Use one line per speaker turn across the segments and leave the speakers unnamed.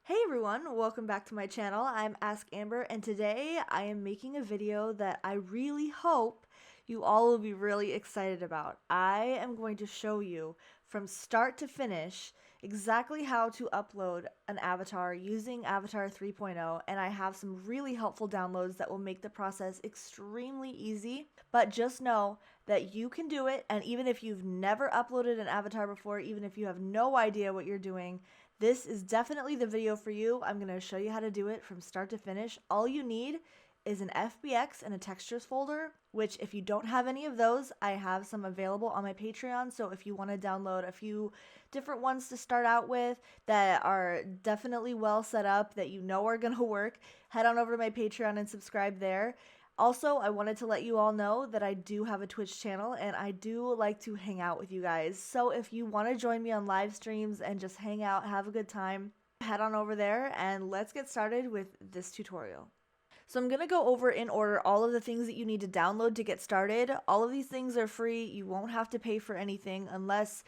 Hey everyone, welcome back to my channel. I'm Ask Amber, and today I am making a video that I really hope you all will be really excited about. I am going to show you from start to finish exactly how to upload an avatar using Avatar 3.0, and I have some really helpful downloads that will make the process extremely easy. But just know that you can do it, and even if you've never uploaded an avatar before, even if you have no idea what you're doing, this is definitely the video for you. I'm going to show you how to do it from start to finish. All you need is an FBX and a textures folder, which if you don't have any of those, I have some available on my Patreon. So if you want to download a few different ones to start out with that are definitely well set up, that you know are going to work, head on over to my Patreon and subscribe there. Also, I wanted to let you all know that I do have a Twitch channel and I do like to hang out with you guys. So if you want to join me on live streams and just hang out, have a good time, head on over there and let's get started with this tutorial. So I'm going to go over in order all of the things that you need to download to get started. All of these things are free. You won't have to pay for anything unless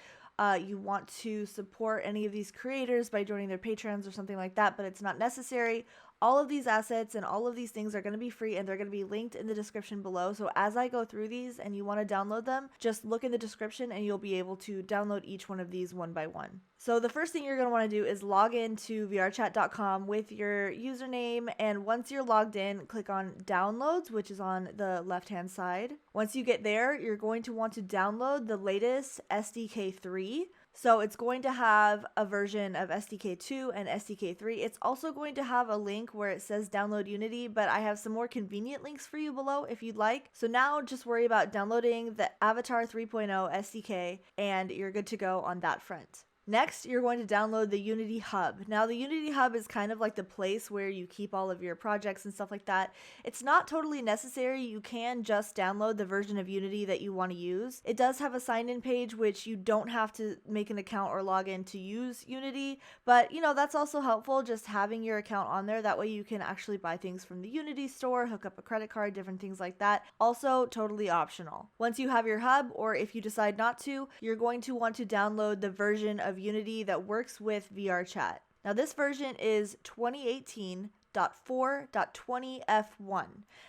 you want to support any of these creators by joining their Patreons or something like that, but it's not necessary. All of these assets and all of these things are going to be free and they're going to be linked in the description below. So as I go through these and you want to download them, just look in the description and you'll be able to download each one of these one by one. So the first thing you're going to want to do is log into VRChat.com with your username, and once you're logged in, click on Downloads, which is on the left-hand side. Once you get there, you're going to want to download the latest SDK 3. So it's going to have a version of SDK 2 and SDK 3. It's also going to have a link where it says download Unity, but I have some more convenient links for you below if you'd like. So now just worry about downloading the Avatar 3.0 SDK and you're good to go on that front. Next, you're going to download the Unity Hub. Now, the Unity Hub is kind of like the place where you keep all of your projects and stuff like that. It's not totally necessary. You can just download the version of Unity that you want to use. It does have a sign-in page, which you don't have to make an account or log in to use Unity, but you know, that's also helpful, just having your account on there. That way you can actually buy things from the Unity store, hook up a credit card, different things like that. Also, totally optional. Once you have your hub, or if you decide not to, you're going to want to download the version of Unity that works with VRChat. Now this version is 2018.4.20f1,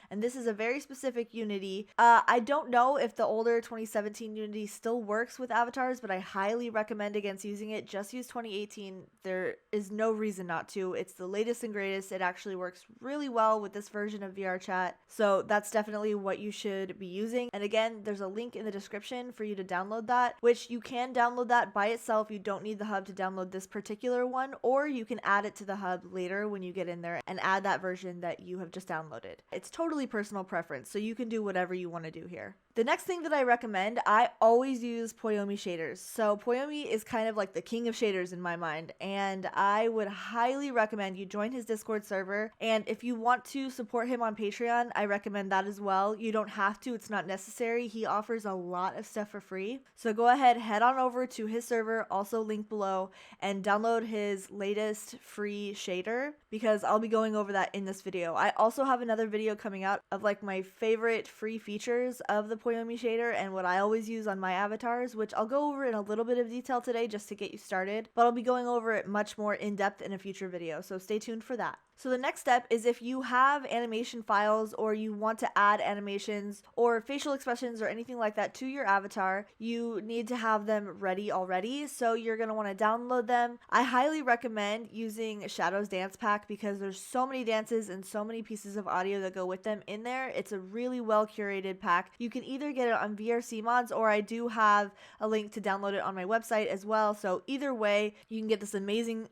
and this is a very specific Unity. I don't know if the older 2017 Unity still works with avatars, but I highly recommend against using it. Just use 2018. There is no reason not to. It's the latest and greatest. It actually works really well with this version of VRChat, so that's definitely what you should be using. And again, there's a link in the description for you to download that, which you can download that by itself. You don't need the hub to download this particular one, or you can add it to the hub later when you get in there and add that version that you have just downloaded. It's totally personal preference, so you can do whatever you want to do here. The next thing that I recommend, I always use Poiyomi shaders. So Poiyomi is kind of like the king of shaders in my mind, and I would highly recommend you join his Discord server. And if you want to support him on Patreon, I recommend that as well. You don't have to, it's not necessary. He offers a lot of stuff for free. So go ahead, head on over to his server, also linked below, and download his latest free shader, because I'll be going over that in this video. I also have another video coming out of like my favorite free features of the Poiyomi shader and what I always use on my avatars, which I'll go over in a little bit of detail today just to get you started, but I'll be going over it much more in depth in a future video, so stay tuned for that. So the next step is, if you have animation files or you want to add animations or facial expressions or anything like that to your avatar, you need to have them ready already. So you're going to want to download them. I highly recommend using Shadow's Dance Pack because there's so many dances and so many pieces of audio that go with them in there. It's a really well curated pack. You can either get it on VRC mods, or I do have a link to download it on my website as well. So either way, you can get this amazing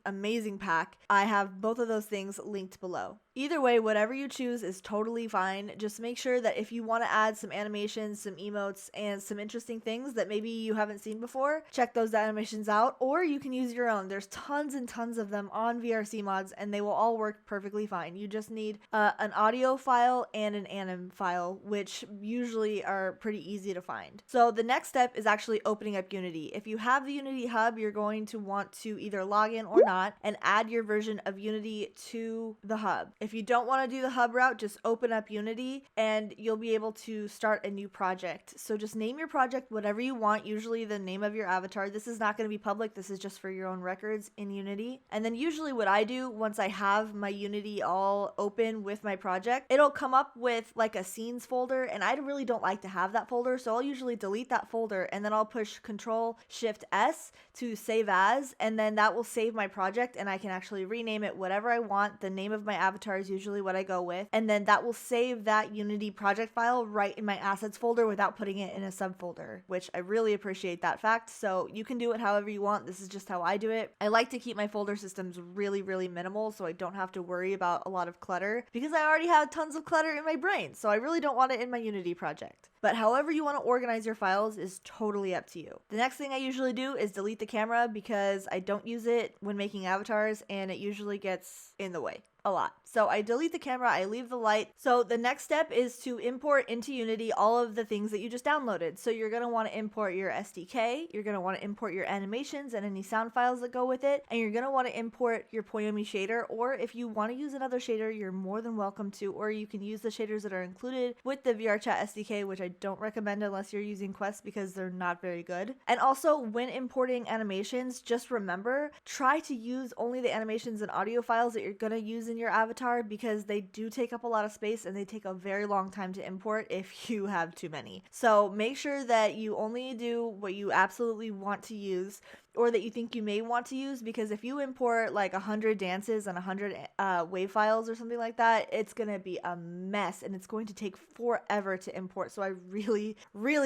pack. I have both of those things linked below. Either way, whatever you choose is totally fine. Just make sure that if you want to add some animations, some emotes, and some interesting things that maybe you haven't seen before, check those animations out, or you can use your own. There's tons and tons of them on VRC mods, and they will all work perfectly fine. You just need an audio file and an anim file, which usually are pretty easy to find. So the next step is actually opening up Unity. If you have the Unity Hub, you're going to want to either log in or not and add your version of Unity to the hub. If you don't want to do the hub route, just open up Unity and you'll be able to start a new project. So just name your project whatever you want, usually the name of your avatar. This is not going to be public. This is just for your own records in Unity. And then usually what I do once I have my Unity all open with my project, it'll come up with like a scenes folder, and I really don't like to have that folder. So I'll usually delete that folder and then I'll push Control-Shift-S to save as, and then that will save my project and I can actually rename it whatever I want. The name of my avatar is usually what I go with, and then that will save that Unity project file right in my assets folder without putting it in a subfolder, which I really appreciate that fact. So you can do it however you want. This is just how I do it. I like to keep my folder systems really minimal so I don't have to worry about a lot of clutter, because I already have tons of clutter in my brain, so I really don't want it in my Unity project. But however you want to organize your files is totally up to you. The next thing I usually do is delete the camera, because I don't use it when making avatars and it usually gets in the way a lot. So I delete the camera, I leave the light. So the next step is to import into Unity all of the things that you just downloaded. So you're going to want to import your SDK, you're going to want to import your animations and any sound files that go with it, and you're going to want to import your Poiyomi shader, or if you want to use another shader, you're more than welcome to, or you can use the shaders that are included with the VRChat SDK, which I don't recommend unless you're using Quest because they're not very good. And also when importing animations, just remember, try to use only the animations and audio files that you're going to use in your avatar, because they do take up a lot of space and they take a very long time to import if you have too many. So make sure that you only do what you absolutely want to use, or that you think you may want to use, because if you import like 100 dances and 100 wave files or something like that, it's gonna be a mess and it's going to take forever to import. So I really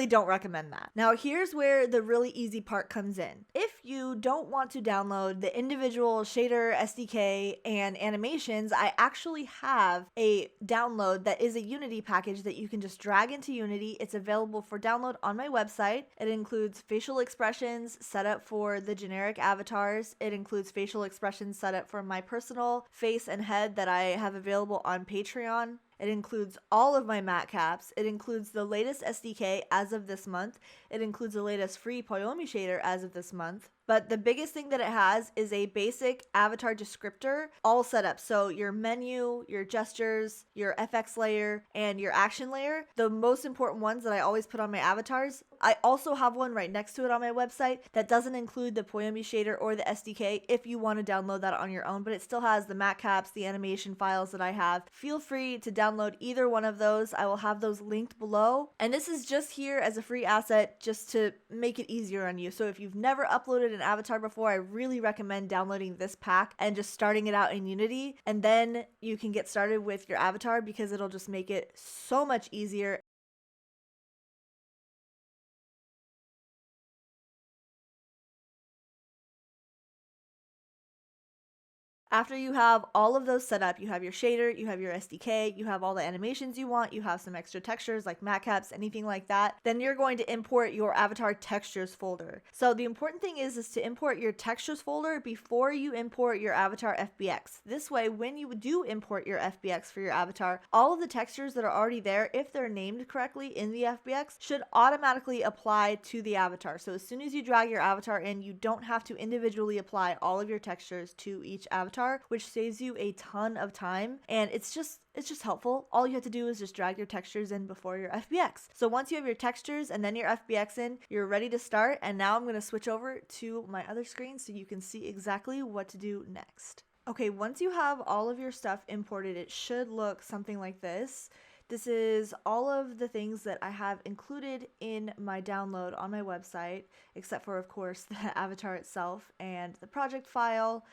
don't recommend that. Now here's where the really easy part comes in. If you don't want to download the individual shader, SDK, and animations, I actually have a download that is a Unity package that you can just drag into Unity. It's available for download on my website. It includes facial expressions set up for the generic avatars. It includes facial expressions set up for my personal face and head that I have available on Patreon. It includes all of my matcaps. It includes the latest SDK as of this month. It includes the latest free Poiyomi shader as of this month. But the biggest thing that it has is a basic avatar descriptor all set up. So your menu, your gestures, your FX layer, and your action layer, the most important ones that I always put on my avatars. I also have one right next to it on my website that doesn't include the Poiyomi shader or the SDK if you want to download that on your own, but it still has the matcaps, the animation files that I have. Feel free to download either one of those. I will have those linked below. And this is just here as a free asset just to make it easier on you. So if you've never uploaded an avatar before, I really recommend downloading this pack and just starting it out in Unity, and then you can get started with your avatar, because it'll just make it so much easier. After you have all of those set up, you have your shader, you have your SDK, you have all the animations you want, you have some extra textures like matcaps, anything like that, then you're going to import your avatar textures folder. So the important thing is to import your textures folder before you import your avatar FBX. This way, when you do import your FBX for your avatar, all of the textures that are already there, if they're named correctly in the FBX, should automatically apply to the avatar. So as soon as you drag your avatar in, you don't have to individually apply all of your textures to each avatar, which saves you a ton of time, and it's just helpful. All you have to do is just drag your textures in before your FBX. So once you have your textures and then your FBX in, you're ready to start. And now I'm going to switch over to my other screen so you can see exactly what to do next. Okay, once you have all of your stuff imported, it should look something like this. This is all of the things that I have included in my download on my website, except for, of course, the avatar itself and the project file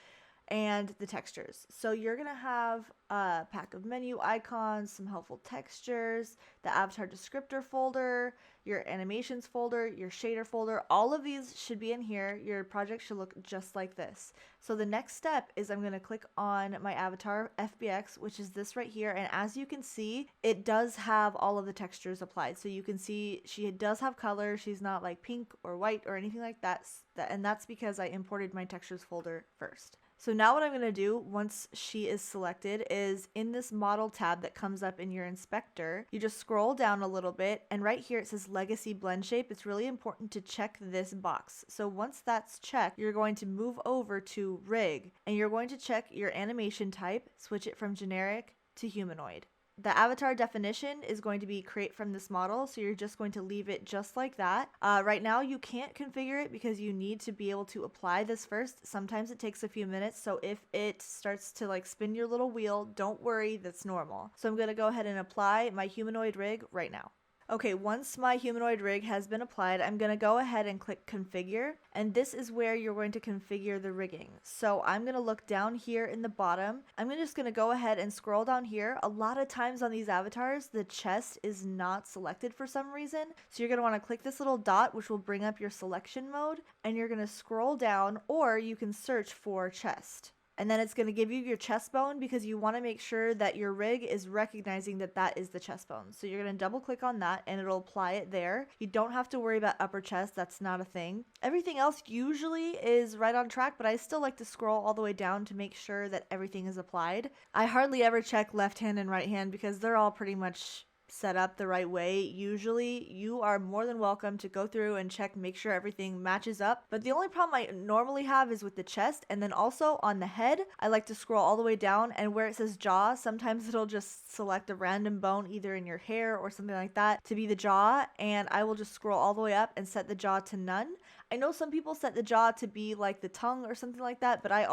and the textures. So you're gonna have a pack of menu icons, some helpful textures, the avatar descriptor folder, your animations folder, your shader folder. All of these should be in here. Your project should look just like this. So the next step is I'm gonna click on my avatar FBX, which is this right here. And as you can see, it does have all of the textures applied. So you can see she does have color. She's not like pink or white or anything like that. And that's because I imported my textures folder first. So now what I'm going to do once she is selected is in this model tab that comes up in your inspector, you just scroll down a little bit, and right here it says legacy blend shape. It's really important to check this box. So once that's checked, you're going to move over to rig, and you're going to check your animation type, switch it from generic to humanoid. The avatar definition is going to be create from this model, so you're just going to leave it just like that. Right now you can't configure it because you need to be able to apply this first. Sometimes it takes a few minutes, so if it starts to like spin your little wheel, don't worry, that's normal. So I'm going to go ahead and apply my humanoid rig right now. Okay, once my humanoid rig has been applied, I'm going to go ahead and click configure, and this is where you're going to configure the rigging. So I'm going to look down here in the bottom. I'm just going to go ahead and scroll down here. A lot of times on these avatars, the chest is not selected for some reason. So you're going to want to click this little dot, which will bring up your selection mode, and you're going to scroll down, or you can search for chest. And then it's going to give you your chest bone because you want to make sure that your rig is recognizing that that is the chest bone. So you're going to double click on that and it'll apply it there. You don't have to worry about upper chest. That's not a thing. Everything else usually is right on track, but I still like to scroll all the way down to make sure that everything is applied. I hardly ever check left hand and right hand because they're all pretty much set up the right way. Usually you are more than welcome to go through and check, make sure everything matches up. But the only problem I normally have is with the chest, and then also on the head, I like to scroll all the way down, and where it says jaw, sometimes it'll just select a random bone either in your hair or something like that to be the jaw, and I will just scroll all the way up and set the jaw to none. I know some people set the jaw to be like the tongue or something like that, but I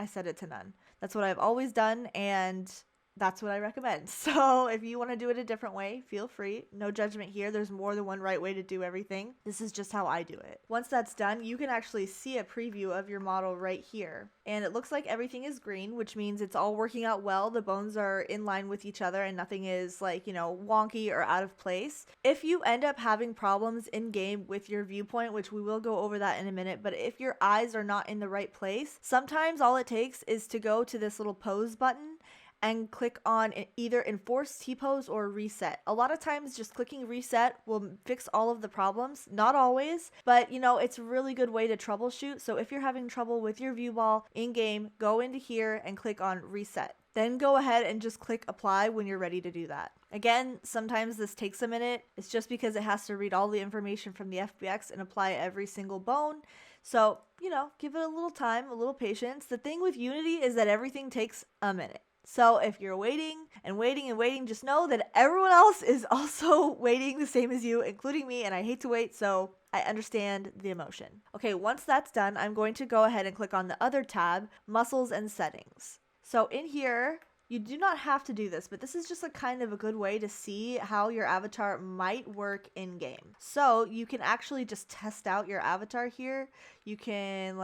set it to none. That's what I've always done, and that's what I recommend. So if you want to do it a different way, feel free. No judgment here. There's more than one right way to do everything. This is just how I do it. Once that's done, you can actually see a preview of your model right here. And it looks like everything is green, which means it's all working out well. The bones are in line with each other and nothing is like, wonky or out of place. If you end up having problems in game with your viewpoint, which we will go over that in a minute, but if your eyes are not in the right place, sometimes all it takes is to go to this little pose button and click on either enforce T-pose or reset. A lot of times just clicking reset will fix all of the problems. Not always, but it's a really good way to troubleshoot. So if you're having trouble with your view ball in game, go into here and click on reset. Then go ahead and just click apply when you're ready to do that. Again, sometimes this takes a minute. It's just because it has to read all the information from the FBX and apply every single bone. So, give it a little time, a little patience. The thing with Unity is that everything takes a minute. So if you're waiting and waiting and waiting, just know that everyone else is also waiting the same as you, including me, and I hate to wait, so I understand the emotion. Okay, once that's done, I'm going to go ahead and click on the other tab, Muscles and Settings. So in here, you do not have to do this, but this is just a kind of a good way to see how your avatar might work in game. So you can actually just test out your avatar here. You can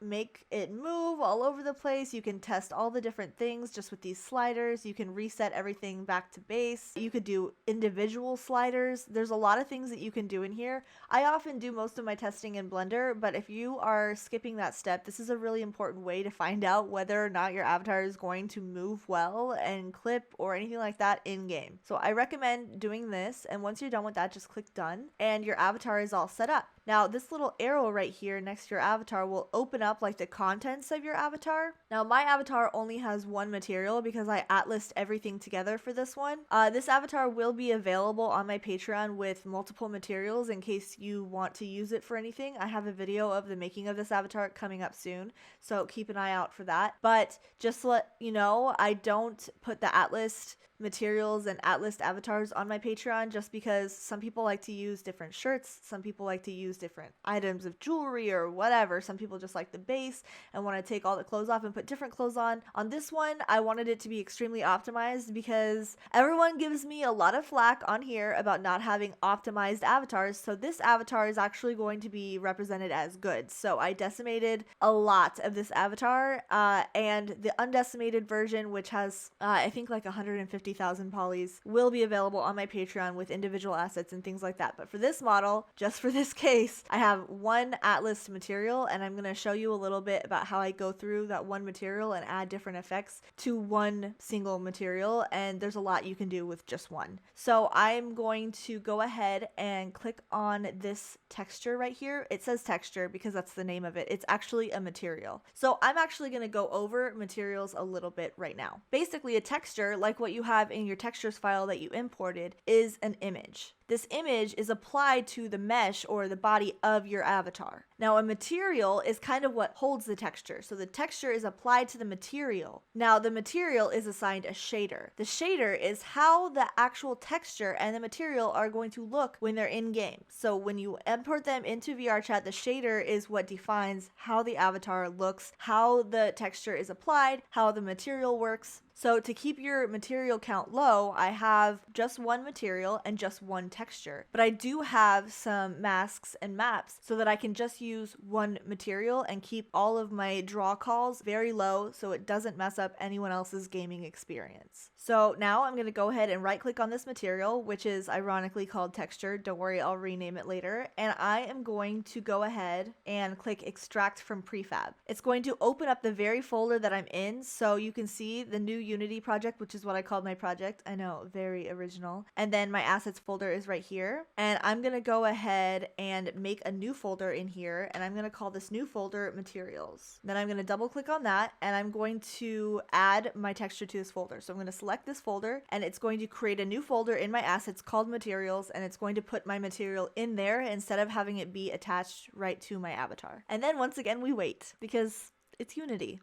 make it move all over the place. You can test all the different things just with these sliders. You can reset everything back to base. You could do individual sliders. There's a lot of things that you can do in here. I often do most of my testing in Blender, but if you are skipping that step, this is a really important way to find out whether or not your avatar is going to move well and clip or anything like that in game. So I recommend doing this, and once you're done with that, just click done and your avatar is all set up. Now this little arrow right here next to your avatar will open up like the contents of your avatar. Now my avatar only has one material because I atlased everything together for this one. This avatar will be available on my Patreon with multiple materials in case you want to use it for anything. I have a video of the making of this avatar coming up soon, so keep an eye out for that. But just to let you know, I don't put the atlased materials and atlased avatars on my Patreon just because some people like to use different shirts, some people like to use different items of jewelry or whatever. Some people just like the base and want to take all the clothes off and put different clothes on. On this one, I wanted it to be extremely optimized because everyone gives me a lot of flack on here about not having optimized avatars, so this avatar is actually going to be represented as good. So I decimated a lot of this avatar, and the undecimated version, which has I think like 150,000 polys, will be available on my Patreon with individual assets and things like that. But for this model, just for this case, I have one atlas material, and I'm going to show you a little bit about how I go through that one material and add different effects to one single material, and there's a lot you can do with just one. So I'm going to go ahead and click on this texture right here. It says texture because that's the name of it. It's actually a material. So I'm actually going to go over materials a little bit right now. Basically, a texture, like what you have in your textures file that you imported, is an image. this image is applied to the mesh or the body of your avatar. Now, a material is kind of what holds the texture. So the texture is applied to the material. Now, the material is assigned a shader. The shader is how the actual texture and the material are going to look when they're in game. So when you import them into VRChat, the shader is what defines how the avatar looks, how the texture is applied, how the material works. So to keep your material count low, I have just one material and just one texture. But I do have some masks and maps so that I can just use one material and keep all of my draw calls very low so it doesn't mess up anyone else's gaming experience. So now I'm going to go ahead and right click on this material, which is ironically called texture. Don't worry, I'll rename it later. And I am going to go ahead and click extract from prefab. It's going to open up the very folder that I'm in, so you can see the new Unity project, which is what I called my project. I know, very original. And then my assets folder is right here. And I'm going to go ahead and make a new folder in here, and I'm going to call this new folder materials. Then I'm going to double click on that, and I'm going to add my texture to this folder. So I'm going to select this folder, and it's going to create a new folder in my assets called materials, and it's going to put my material in there instead of having it be attached right to my avatar. And then once again, we wait because it's Unity.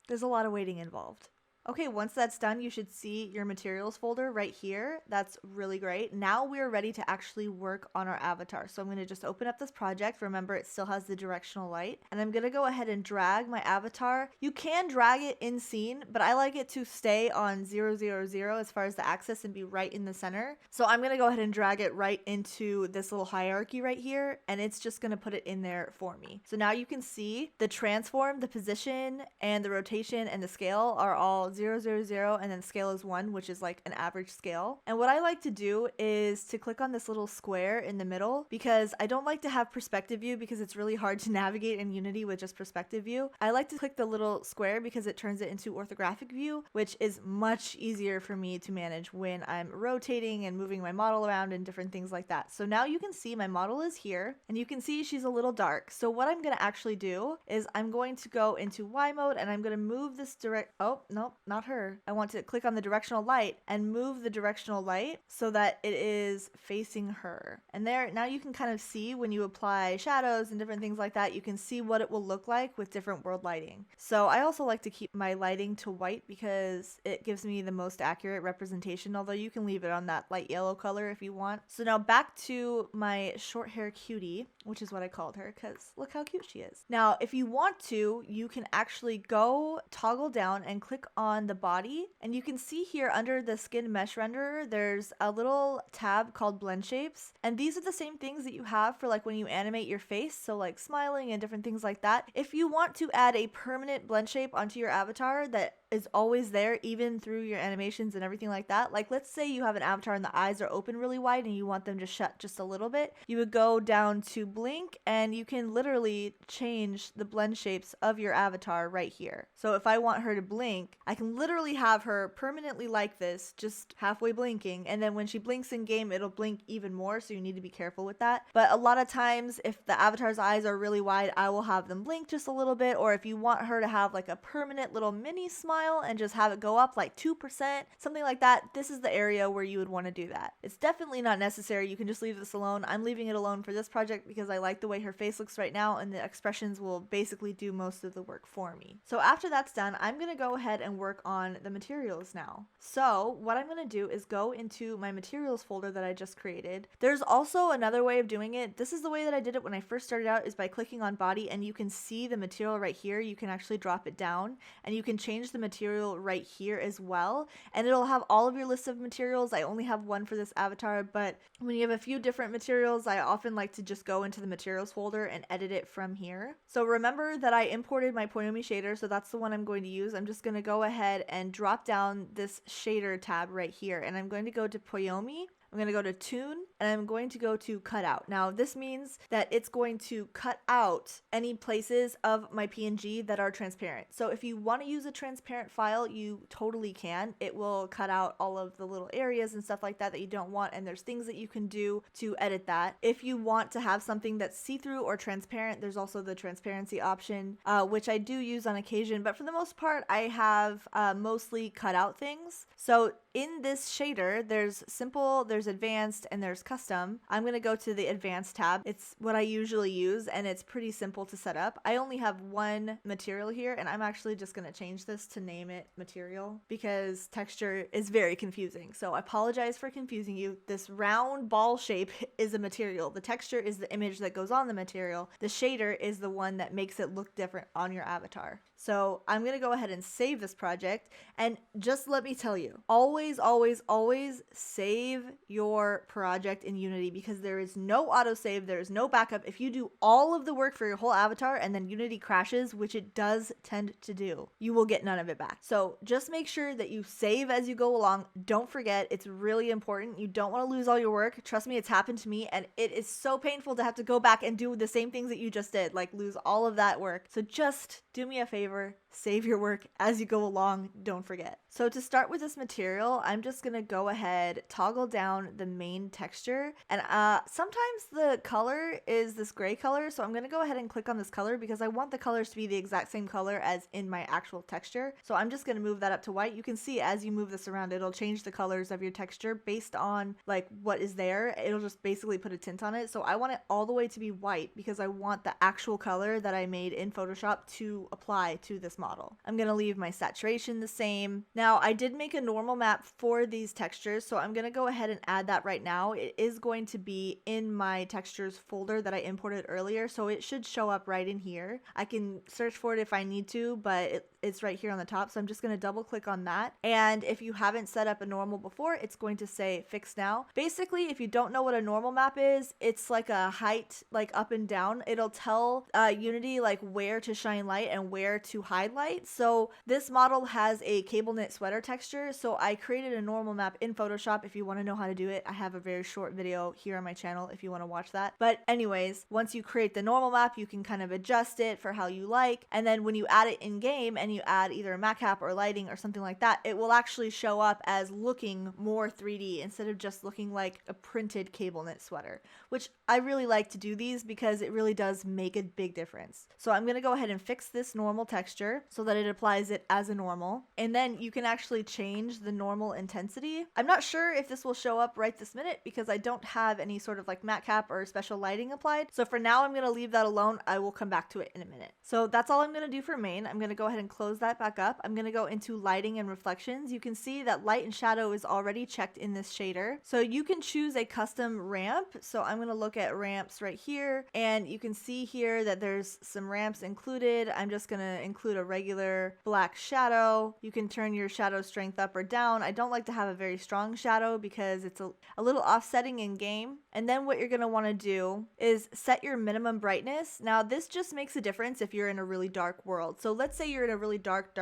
There's a lot of waiting involved. Okay, once that's done, you should see your materials folder right here. That's really great. Now we're ready to actually work on our avatar. So I'm going to just open up this project. Remember, it still has the directional light. And I'm going to go ahead and drag my avatar. You can drag it in scene, but I like it to stay on 0, 0, 0 as far as the axis and be right in the center. So I'm going to go ahead and drag it right into this little hierarchy right here, and it's just going to put it in there for me. So now you can see the transform, the position, and the rotation and the scale are all 0, 0, 0, and then scale is 1, which is like an average scale. And what I like to do is to click on this little square in the middle, because I don't like to have perspective view because it's really hard to navigate in Unity with just perspective view. I like to click the little square because it turns it into orthographic view, which is much easier for me to manage when I'm rotating and moving my model around and different things like that. So now you can see my model is here, and you can see she's a little dark. So what I'm going to actually do is I'm going to go into Y mode, and I'm going to move this oh, nope, not her. I want to click on the directional light and move the directional light so that it is facing her. And there, now you can kind of see when you apply shadows and different things like that, you can see what it will look like with different world lighting. So I also like to keep my lighting to white because it gives me the most accurate representation, although you can leave it on that light yellow color if you want. So now back to my short hair cutie, which is what I called her because look how cute she is. Now, if you want to, you can actually go toggle down and click on the body, and you can see here under the skin mesh renderer there's a little tab called blend shapes, and these are the same things that you have for like when you animate your face, so like smiling and different things like that. If you want to add a permanent blend shape onto your avatar that is always there even through your animations and everything like that, like let's say you have an avatar and the eyes are open really wide and you want them to shut just a little bit, you would go down to blink and you can literally change the blend shapes of your avatar right here. So if I want her to blink, I can literally have her permanently like this, just halfway blinking, and then when she blinks in game it'll blink even more, so you need to be careful with that. But a lot of times if the avatar's eyes are really wide, I will have them blink just a little bit, or if you want her to have like a permanent little mini smile and just have it go up like 2%, something like that, this is the area where you would want to do that. It's definitely not necessary. You can just leave this alone. I'm leaving it alone for this project because I like the way her face looks right now, and the expressions will basically do most of the work for me. So after that's done, I'm going to go ahead and work on the materials now. So what I'm going to do is go into my materials folder that I just created. There's also another way of doing it. This is the way that I did it when I first started out, is by clicking on body, and you can see the material right here. You can actually drop it down and you can change the material right here as well, and it'll have all of your list of materials. I only have one for this avatar, but when you have a few different materials, I often like to just go into the materials folder and edit it from here. So remember that I imported my Poiyomi shader, so that's the one I'm going to use. I'm just going to go ahead and drop down this shader tab right here, and I'm going to go to Poiyomi. I'm going to go to tune, and I'm going to go to cutout. Now this means that it's going to cut out any places of my PNG that are transparent. So if you want to use a transparent file, you totally can. It will cut out all of the little areas and stuff like that that you don't want, and there's things that you can do to edit that. If you want to have something that's see-through or transparent, there's also the transparency option, which I do use on occasion, but for the most part I have mostly cut out things. So in this shader, there's simple, there's advanced, and there's custom. I'm going to go to the advanced tab. It's what I usually use, and it's pretty simple to set up. I only have one material here, and I'm actually just going to change this to name it material because texture is very confusing. So I apologize for confusing you. This round ball shape is a material. The texture is the image that goes on the material. The shader is the one that makes it look different on your avatar. So I'm going to go ahead and save this project, and just let me tell you, always, always, always save your project in Unity because there is no autosave, there is no backup. If you do all of the work for your whole avatar and then Unity crashes, which it does tend to do, you will get none of it back. So just make sure that you save as you go along. Don't forget, it's really important. You don't want to lose all your work. Trust me, it's happened to me, and it is so painful to have to go back and do the same things that you just did, like lose all of that work. So just do me a favor. Save your work as you go along, don't forget. So to start with this material, I'm just gonna go ahead, toggle down the main texture, and sometimes the color is this gray color, so I'm gonna go ahead and click on this color because I want the colors to be the exact same color as in my actual texture. So I'm just gonna move that up to white. You can see as you move this around, it'll change the colors of your texture based on like what is there. It'll just basically put a tint on it. So I want it all the way to be white because I want the actual color that I made in Photoshop to apply to this model. I'm going to leave my saturation the same. Now I did make a normal map for these textures, so I'm going to go ahead and add that right now. It is going to be in my textures folder that I imported earlier, so it should show up right in here. I can search for it if I need to, but it's right here on the top, so I'm just going to double click on that. And if you haven't set up a normal before, it's going to say fix now. Basically, if you don't know what a normal map is, it's like a height, like up and down. It'll tell Unity like where to shine light and where to highlight. So this model has a cable knit sweater texture, so I created a normal map in Photoshop. If you want to know how to do it, I have a very short video here on my channel if you want to watch that. But anyways, once you create the normal map, you can kind of adjust it for how you like, and then when you add it in game and you add either a matcap or lighting or something like that, it will actually show up as looking more 3D instead of just looking like a printed cable knit sweater, which I really like to do these because it really does make a big difference. So I'm going to go ahead and fix this normal texture so that it applies it as a normal, and then you can actually change the normal intensity. I'm not sure if this will show up right this minute because I don't have any sort of like matcap or special lighting applied, so for now I'm going to leave that alone. I will come back to it in a minute. So that's all I'm going to do for main. I'm going to go ahead and close that back up. I'm going to go into lighting and reflections. You can see that light and shadow is already checked in this shader, so you can choose a custom ramp. So I'm going to look at ramps right here, and you can see here that there's some ramps included. I'm just going to include a regular black shadow. You can turn your shadow strength up or down. I don't like to have a very strong shadow because it's a little offsetting in game. And then what you're going to want to do is set your minimum brightness. Now this just makes a difference if you're in a really dark world. So let's say you're in a really dark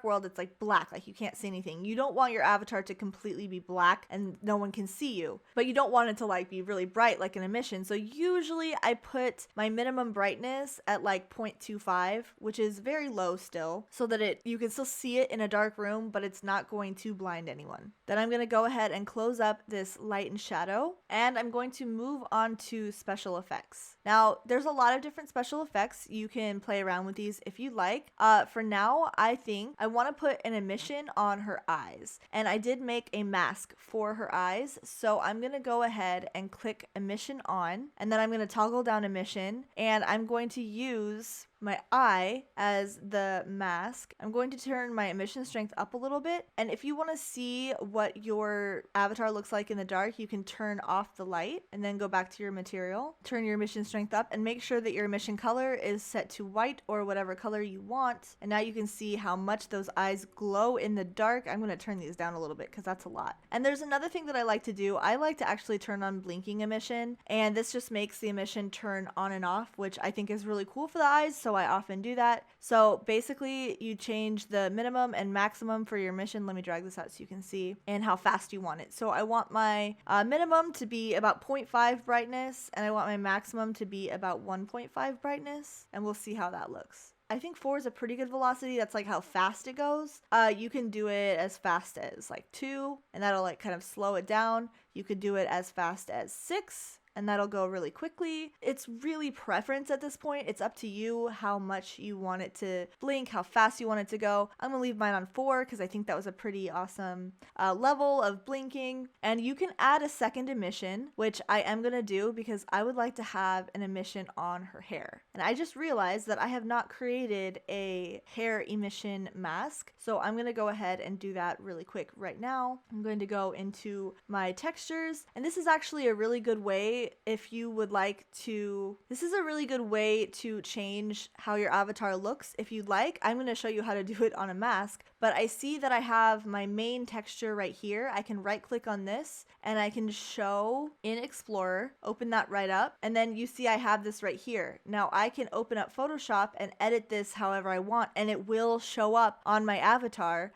world. It's like black, like you can't see anything. You don't want your avatar to completely be black and no one can see you, but you don't want it to like be really bright like an emission. So usually I put my minimum brightness at like 0.25, which is very low still, so that you can still see it in a dark room, but it's not going to blind anyone. Then I'm going to go ahead and close up this light and shadow, and I'm going to move on to special effects. Now there's a lot of different special effects. You can play around with these if you like. For now, I think I want to put an emission on her eyes, and I did make a mask for her eyes, so I'm going to go ahead and click emission on, and then I'm going to toggle down emission, and I'm going to use my eye as the mask. I'm going to turn my emission strength up a little bit, and if you want to see what your avatar looks like in the dark, you can turn off the light and then go back to your material, turn your emission strength up, and make sure that your emission color is set to white or whatever color you want. And now you can see how much those eyes glow in the dark. I'm going to turn these down a little bit because that's a lot. And there's another thing that I like to do. I like to actually turn on blinking emission, and this just makes the emission turn on and off, which I think is really cool for the eyes, so I often do that. So basically you change the minimum and maximum for your emission. Let me drag this out so you can see, and how fast you want it. So I want my minimum to be about 0.5 brightness, and I want my maximum to be about 1.5 brightness, and we'll see how that looks. I think 4 is a pretty good velocity. That's like how fast it goes. You can do it as fast as like 2, and that'll like kind of slow it down. You could do it as fast as 6, and that'll go really quickly. It's really preference at this point. It's up to you how much you want it to blink, how fast you want it to go. I'm gonna leave mine on 4 because I think that was a pretty awesome level of blinking. And you can add a second emission, which I am gonna do because I would like to have an emission on her hair. And I just realized that I have not created a hair emission mask, so I'm gonna go ahead and do that really quick right now. I'm going to go into my textures, and this is actually a really good way if you would like to, this is a really good way to change how your avatar looks if you'd like. I'm going to show you how to do it on a mask, but I see that I have my main texture right here. I can right click on this and I can show in Explorer, open that right up, and then you see I have this right here. Now I can open up Photoshop and edit this however I want, and it will show up on my avatar.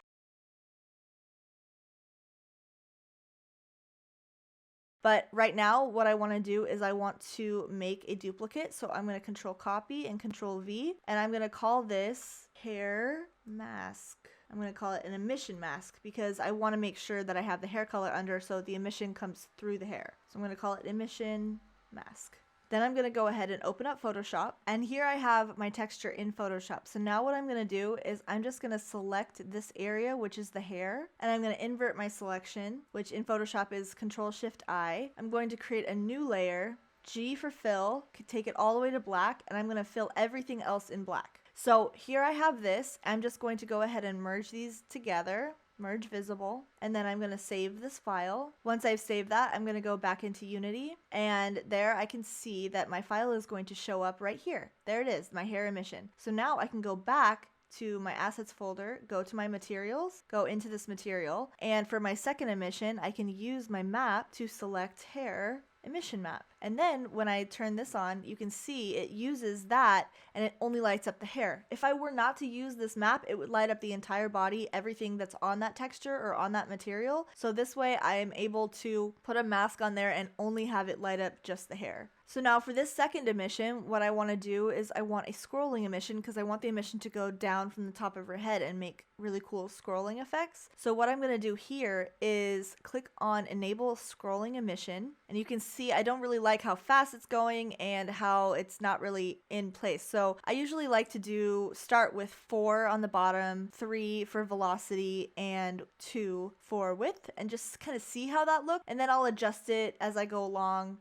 But right now, what I want to do is I want to make a duplicate. So I'm going to Control Copy and Control V, and I'm going to call this hair mask. I'm going to call it an emission mask because I want to make sure that I have the hair color under so the emission comes through the hair. So I'm going to call it emission mask. Then I'm going to go ahead and open up Photoshop, and here I have my texture in Photoshop. So now what I'm going to do is I'm just going to select this area, which is the hair, and I'm going to invert my selection, which in Photoshop is Control-Shift-I. I'm going to create a new layer, G for fill, take it all the way to black, and I'm going to fill everything else in black. So here I have this. I'm just going to go ahead and merge these together. Merge visible, and then I'm going to save this file. Once I've saved that, I'm going to go back into Unity, and there I can see that my file is going to show up right here. There it is, my hair emission. So now I can go back to my assets folder, go to my materials, go into this material, and for my second emission, I can use my map to select hair emission map. And then when I turn this on, you can see it uses that and it only lights up the hair. If I were not to use this map, it would light up the entire body, everything that's on that texture or on that material. So this way I am able to put a mask on there and only have it light up just the hair. So now for this second emission, what I want to do is I want a scrolling emission because I want the emission to go down from the top of her head and make really cool scrolling effects. So what I'm going to do here is click on enable scrolling emission, and you can see I don't really like how fast it's going and how it's not really in place. So I usually like to start with 4 on the bottom, 3 for velocity, and 2 for width, and just kind of see how that looks, and then I'll adjust it as I go along.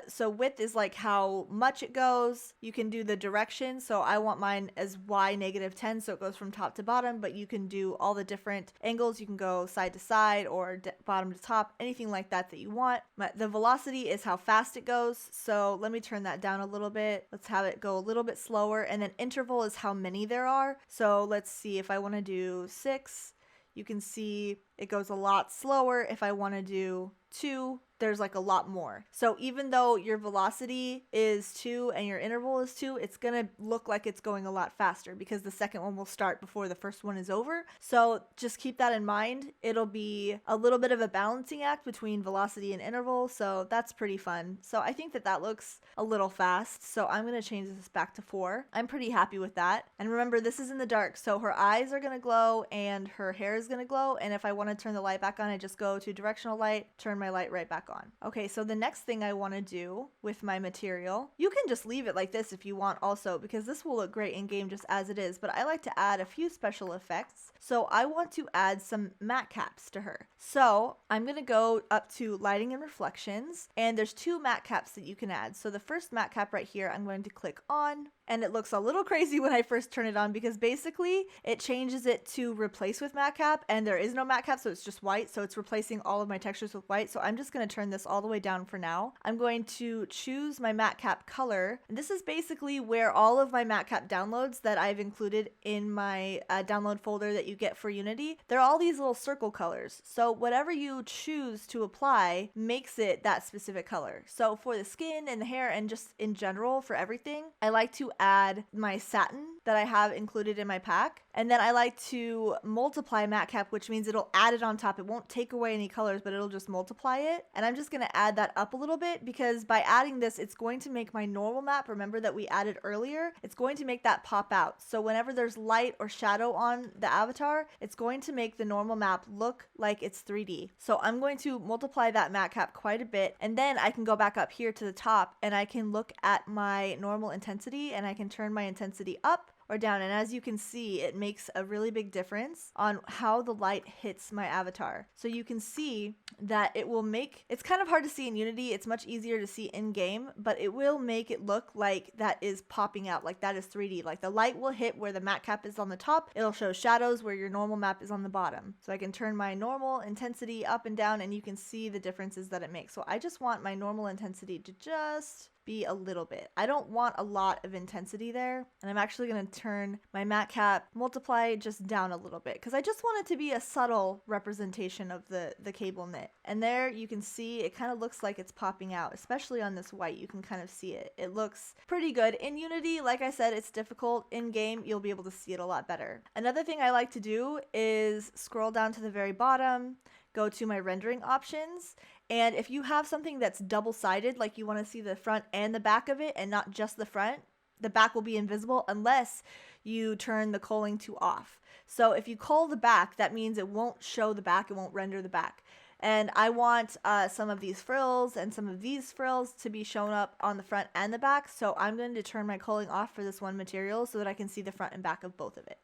So width is like how much it goes. You can do the direction, so I want mine as y -10, so it goes from top to bottom, but you can do all the different angles. You can go side to side or bottom to top, anything like that you want. The velocity is how fast it goes, so let me turn that down a little bit. Let's have it go a little bit slower, and then interval is how many there are. So let's see, if I want to do 6, you can see it goes a lot slower. If I want to do 2, there's like a lot more. So even though your velocity is 2 and your interval is 2, it's gonna look like it's going a lot faster because the second one will start before the first one is over. So just keep that in mind. It'll be a little bit of a balancing act between velocity and interval, so that's pretty fun. So I think that looks a little fast, so I'm gonna change this back to 4. I'm pretty happy with that. And remember, this is in the dark, so her eyes are gonna glow and her hair is gonna glow, and if I want to turn the light back on, I just go to directional light, turn my light right back on. Okay, so the next thing I want to do with my material, you can just leave it like this if you want also, because this will look great in game just as it is, but I like to add a few special effects. So I want to add some matcaps to her. So I'm going to go up to lighting and reflections, and there's 2 matcaps that you can add. So the first matcap right here, I'm going to click on, and it looks a little crazy when I first turn it on because basically it changes it to replace with matcap, and there is no matcap, so it's just white, so it's replacing all of my textures with white. So I'm just going to turn this all the way down for now. I'm going to choose my matcap color, and this is basically where all of my matcap downloads that I've included in my download folder that you get for Unity, they're all these little circle colors. So whatever you choose to apply makes it that specific color. So for the skin and the hair and just in general for everything, I like to add my satin that I have included in my pack. And then I like to multiply matcap, which means it'll add it on top. It won't take away any colors, but it'll just multiply it. And I'm just going to add that up a little bit because by adding this, it's going to make my normal map, remember that we added earlier, it's going to make that pop out. So whenever there's light or shadow on the avatar, it's going to make the normal map look like it's 3D. So I'm going to multiply that matcap quite a bit, and then I can go back up here to the top and I can look at my normal intensity and I can turn my intensity up or down, and as you can see, it makes a really big difference on how the light hits my avatar. So you can see that it will make, it's kind of hard to see in Unity, it's much easier to see in game, but it will make it look like that is popping out, like that is 3D. Like the light will hit where the matcap is on the top, it'll show shadows where your normal map is on the bottom. So I can turn my normal intensity up and down and you can see the differences that it makes. So I just want my normal intensity to just be a little bit. I don't want a lot of intensity there, and I'm actually going to turn my matcap multiply just down a little bit because I just want it to be a subtle representation of the cable knit. And there you can see it kind of looks like it's popping out, especially on this white. You can kind of see it. It looks pretty good. In Unity, like I said, it's difficult. In game, you'll be able to see it a lot better. Another thing I like to do is scroll down to the very bottom, go to my rendering options, and if you have something that's double-sided, like you want to see the front and the back of it and not just the front, the back will be invisible unless you turn the culling to off. So if you cull the back, that means it won't show the back, it won't render the back. And I want some of these frills and some of these frills to be shown up on the front and the back, so I'm going to turn my culling off for this one material so that I can see the front and back of both of it.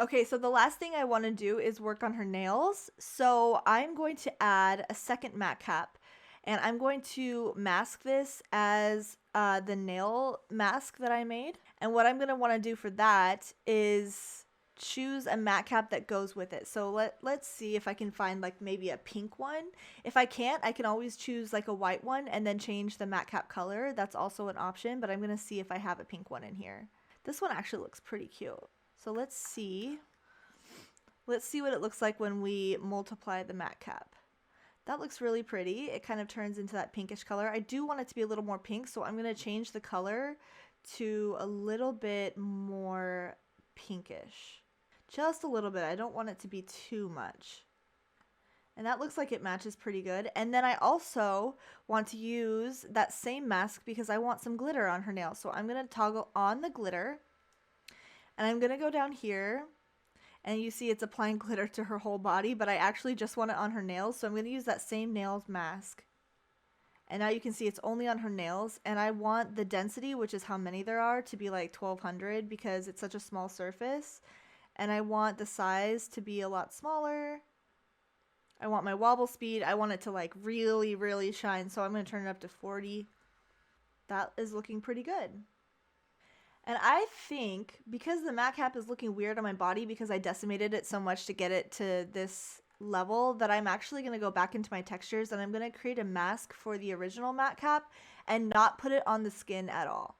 Okay, so the last thing I want to do is work on her nails. So I'm going to add a second matcap, and I'm going to mask this as the nail mask that I made. And what I'm going to want to do for that is choose a matcap that goes with it. So let's see if I can find like maybe a pink one. If I can't, I can always choose like a white one and then change the matcap color. That's also an option, but I'm going to see if I have a pink one in here. This one actually looks pretty cute. So let's see what it looks like when we multiply the matcap. That looks really pretty. It kind of turns into that pinkish color. I do want it to be a little more pink, so I'm going to change the color to a little bit more pinkish. Just a little bit. I don't want it to be too much. And that looks like it matches pretty good. And then I also want to use that same mask because I want some glitter on her nails. So I'm going to toggle on the glitter. And I'm going to go down here, and you see it's applying glitter to her whole body, but I actually just want it on her nails, so I'm going to use that same nails mask. And now you can see it's only on her nails, and I want the density, which is how many there are, to be like 1200 because it's such a small surface. And I want the size to be a lot smaller. I want my wobble speed, I want it to like really, really shine, so I'm going to turn it up to 40. That is looking pretty good. And I think because the matcap is looking weird on my body because I decimated it so much to get it to this level, that I'm actually going to go back into my textures and I'm going to create a mask for the original matcap and not put it on the skin at all.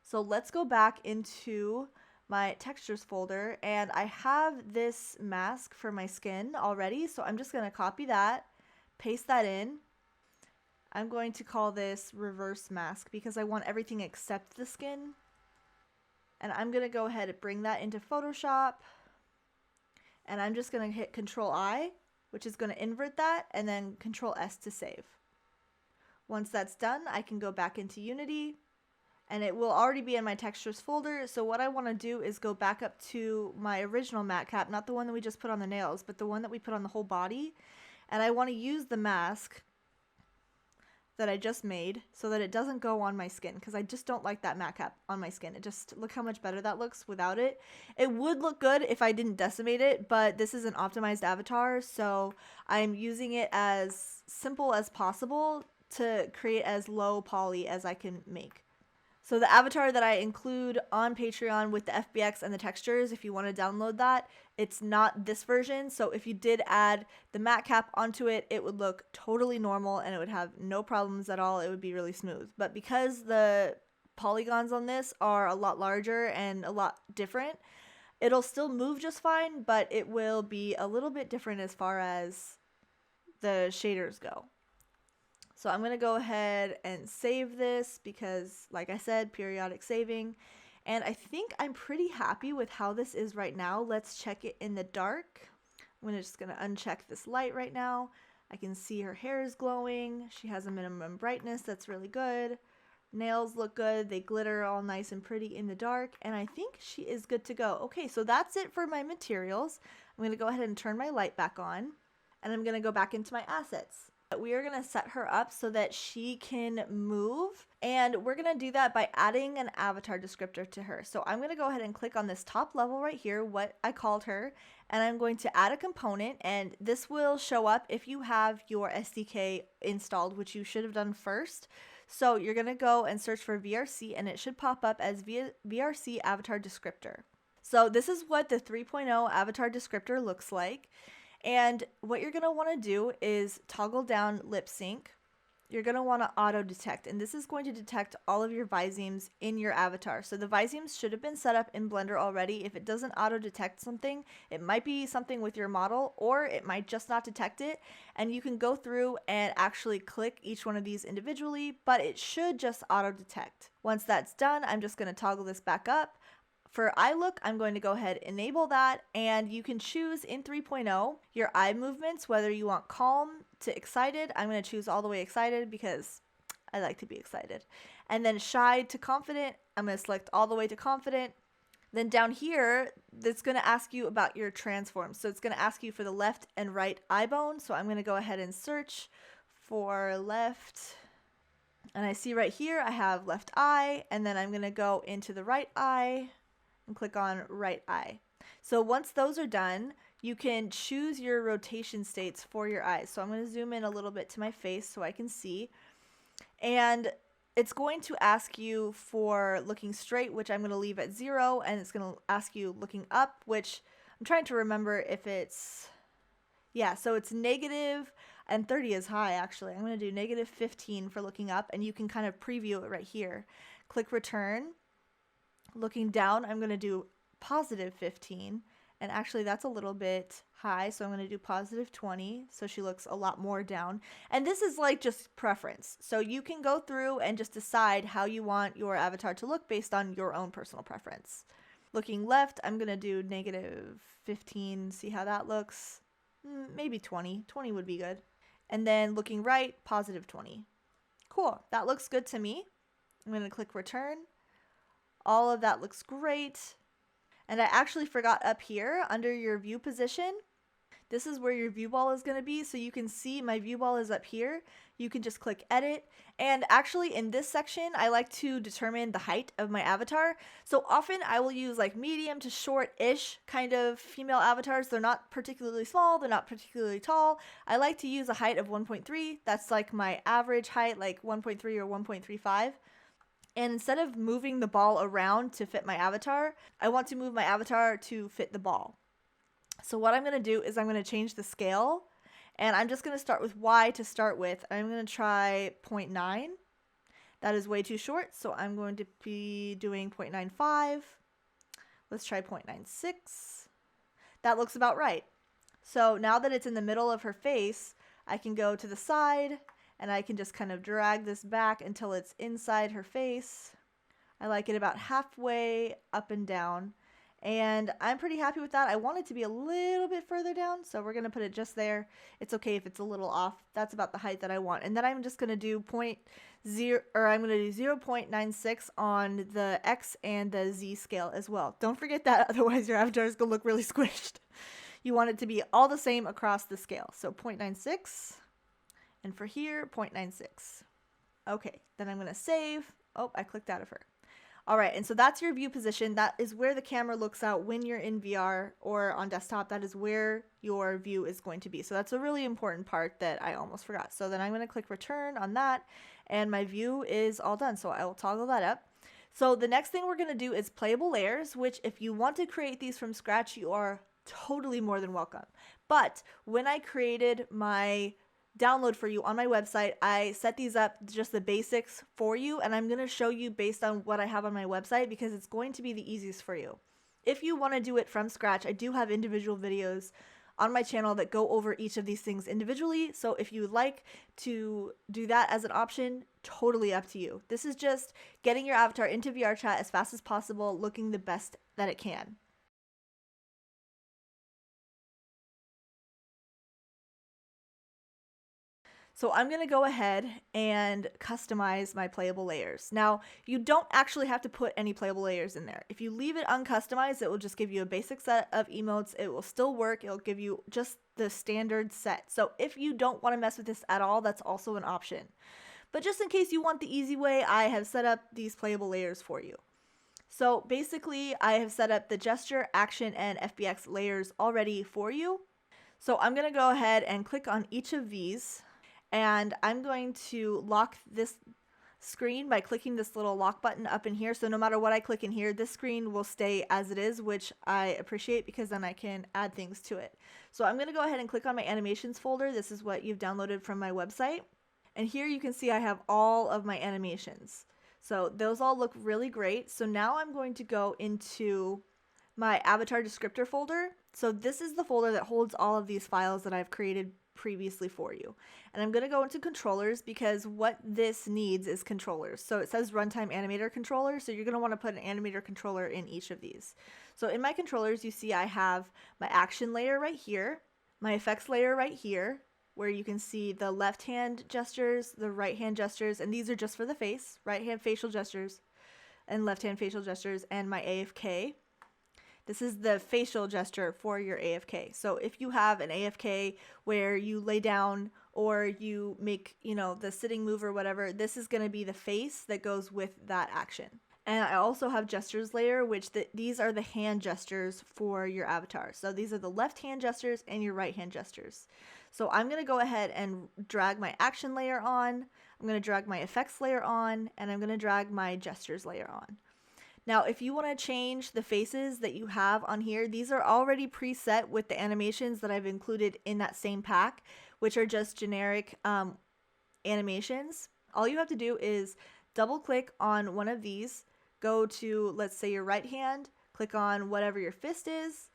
So let's go back into my textures folder, and I have this mask for my skin already, so I'm just going to copy that, paste that in. I'm going to call this reverse mask because I want everything except the skin. And I'm going to go ahead and bring that into Photoshop. And I'm just going to hit Control I, which is going to invert that, and then Control S to save. Once that's done, I can go back into Unity, and it will already be in my textures folder. So what I want to do is go back up to my original matcap, not the one that we just put on the nails, but the one that we put on the whole body. And I want to use the mask that I just made so that it doesn't go on my skin, because I just don't like that matcap on my skin. It just, look how much better that looks without it. It would look good if I didn't decimate it, but this is an optimized avatar, so I'm using it as simple as possible to create as low poly as I can make. So the avatar that I include on Patreon with the FBX and the textures, if you want to download that, it's not this version. So if you did add the matcap onto it, it would look totally normal and it would have no problems at all. It would be really smooth. But because the polygons on this are a lot larger and a lot different, it'll still move just fine, but it will be a little bit different as far as the shaders go. So I'm going to go ahead and save this because, like I said, periodic saving. And I think I'm pretty happy with how this is right now. Let's check it in the dark. I'm just gonna uncheck this light right now. I can see her hair is glowing. She has a minimum brightness, that's really good. Nails look good, they glitter all nice and pretty in the dark, and I think she is good to go. Okay, so that's it for my materials. I'm gonna go ahead and turn my light back on, and I'm gonna go back into my assets. We are going to set her up so that she can move, and we're going to do that by adding an avatar descriptor to her. So I'm going to go ahead and click on this top level right here, what I called her, and I'm going to add a component, and this will show up if you have your SDK installed, which you should have done first. So you're going to go and search for VRC, and it should pop up as VRC avatar descriptor. So this is what the 3.0 avatar descriptor looks like. And what you're going to want to do is toggle down lip sync. You're going to want to auto detect, and this is going to detect all of your visemes in your avatar. So the visemes should have been set up in Blender already. If it doesn't auto detect something, it might be something with your model, or it might just not detect it. And you can go through and actually click each one of these individually, but it should just auto detect. Once that's done, I'm just going to toggle this back up. For eye look, I'm going to go ahead and enable that, and you can choose in 3.0 your eye movements, whether you want calm to excited. I'm going to choose all the way excited because I like to be excited. And then shy to confident, I'm going to select all the way to confident. Then down here, it's going to ask you about your transforms. So it's going to ask you for the left and right eye bone. So I'm going to go ahead and search for left. And I see right here I have left eye, and then I'm going to go into the right eye and click on right eye. So once those are done, you can choose your rotation states for your eyes. So I'm going to zoom in a little bit to my face so I can see. And it's going to ask you for looking straight, which I'm going to leave at 0, and it's going to ask you looking up, which I'm trying to remember if it's, yeah, so it's negative, and 30 is high actually. I'm going to do negative 15 for looking up, and you can kind of preview it right here. Click return. Looking down, I'm going to do positive 15, and actually that's a little bit high, so I'm going to do positive 20, so she looks a lot more down. And this is like just preference, so you can go through and just decide how you want your avatar to look based on your own personal preference. Looking left, I'm going to do negative 15, see how that looks. Maybe 20 would be good. And then looking right, positive 20. Cool, that looks good to me. I'm going to click return. All of that looks great. And I actually forgot up here under your view position, this is where your view ball is going to be. So you can see my view ball is up here. You can just click edit. And actually in this section, I like to determine the height of my avatar. So often I will use like medium to short-ish kind of female avatars. They're not particularly small. They're not particularly tall. I like to use a height of 1.3. That's like my average height, like 1.3 or 1.35. And instead of moving the ball around to fit my avatar, I want to move my avatar to fit the ball. So what I'm going to do is I'm going to change the scale, and I'm just going to start with Y to start with. I'm going to try 0.9. That is way too short, so I'm going to be doing 0.95. Let's try 0.96. That looks about right. So now that it's in the middle of her face, I can go to the side, and I can just kind of drag this back until it's inside her face. I like it about halfway up and down, and I'm pretty happy with that. I want it to be a little bit further down, so we're going to put it just there. It's okay if it's a little off. That's about the height that I want. And then I'm just going to do 0.96 on the X and the Z scale as well. Don't forget that, otherwise your avatar is going to look really squished. You want it to be all the same across the scale. So 0.96. And for here, 0.96. Okay, then I'm going to save. Oh, I clicked out of her. All right, and so that's your view position. That is where the camera looks out when you're in VR or on desktop. That is where your view is going to be. So that's a really important part that I almost forgot. So then I'm going to click return on that, and my view is all done. So I will toggle that up. So the next thing we're going to do is playable layers, which if you want to create these from scratch, you are totally more than welcome. But when I created my download for you on my website, I set these up, just the basics for you, and I'm going to show you based on what I have on my website because it's going to be the easiest for you. If you want to do it from scratch, I do have individual videos on my channel that go over each of these things individually, so if you would like to do that as an option, totally up to you. This is just getting your avatar into VRChat as fast as possible, looking the best that it can. So I'm going to go ahead and customize my playable layers. Now, you don't actually have to put any playable layers in there. If you leave it uncustomized, it will just give you a basic set of emotes. It will still work. It'll give you just the standard set. So if you don't want to mess with this at all, that's also an option. But just in case you want the easy way, I have set up these playable layers for you. So basically, I have set up the gesture, action, and FBX layers already for you. So I'm going to go ahead and click on each of these. And I'm going to lock this screen by clicking this little lock button up in here. So no matter what I click in here, this screen will stay as it is, which I appreciate because then I can add things to it. So I'm going to go ahead and click on my animations folder. This is what you've downloaded from my website. And here you can see I have all of my animations. So those all look really great. So now I'm going to go into my avatar descriptor folder. So this is the folder that holds all of these files that I've created previously for you. And I'm going to go into controllers because what this needs is controllers. So it says runtime animator controller. So you're going to want to put an animator controller in each of these. So in my controllers, you see I have my action layer right here, my effects layer right here, where you can see the left hand gestures, the right hand gestures, and these are just for the face, right hand facial gestures and left hand facial gestures, and my AFK. This is the facial gesture for your AFK. So if you have an AFK where you lay down or you make, the sitting move or whatever, this is going to be the face that goes with that action. And I also have gestures layer, which these are the hand gestures for your avatar. So these are the left hand gestures and your right hand gestures. So I'm going to go ahead and drag my action layer on. I'm going to drag my effects layer on, and I'm going to drag my gestures layer on. Now, if you want to change the faces that you have on here, these are already preset with the animations that I've included in that same pack, which are just generic animations. All you have to do is double click on one of these, go to, let's say, your right hand, click on whatever your fist is.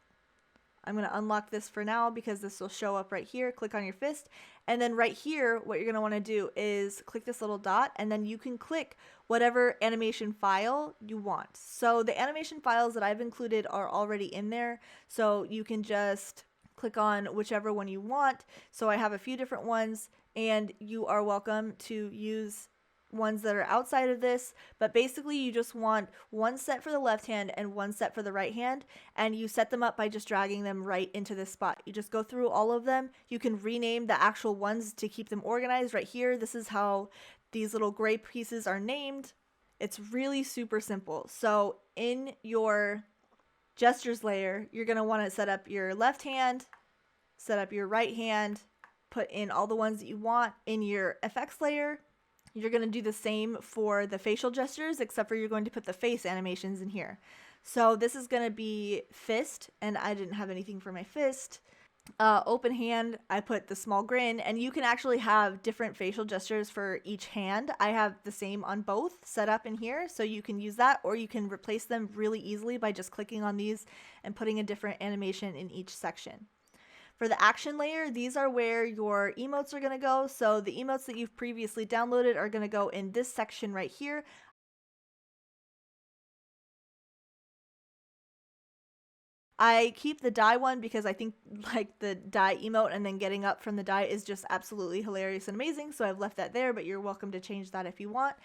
I'm going to unlock this for now because this will show up right here. Click on your fist. And then right here, what you're going to want to do is click this little dot, and then you can click whatever animation file you want. So the animation files that I've included are already in there. So you can just click on whichever one you want. So I have a few different ones, and you are welcome to use ones that are outside of this, but basically you just want one set for the left hand and one set for the right hand, and you set them up by just dragging them right into this spot. You just go through all of them. You can rename the actual ones to keep them organized right here. This is how these little gray pieces are named. It's really super simple. So in your gestures layer, you're going to want to set up your left hand, set up your right hand, put in all the ones that you want. In your effects layer, you're going to do the same for the facial gestures, except for you're going to put the face animations in here. So this is going to be fist, and I didn't have anything for my fist. Open hand, I put the small grin, and you can actually have different facial gestures for each hand. I have the same on both set up in here, so you can use that, or you can replace them really easily by just clicking on these and putting a different animation in each section. For the action layer, these are where your emotes are going to go. So the emotes that you've previously downloaded are going to go in this section right here. I keep the die one because I think like the die emote and then getting up from the die is just absolutely hilarious and amazing. So I've left that there, but you're welcome to change that if you want.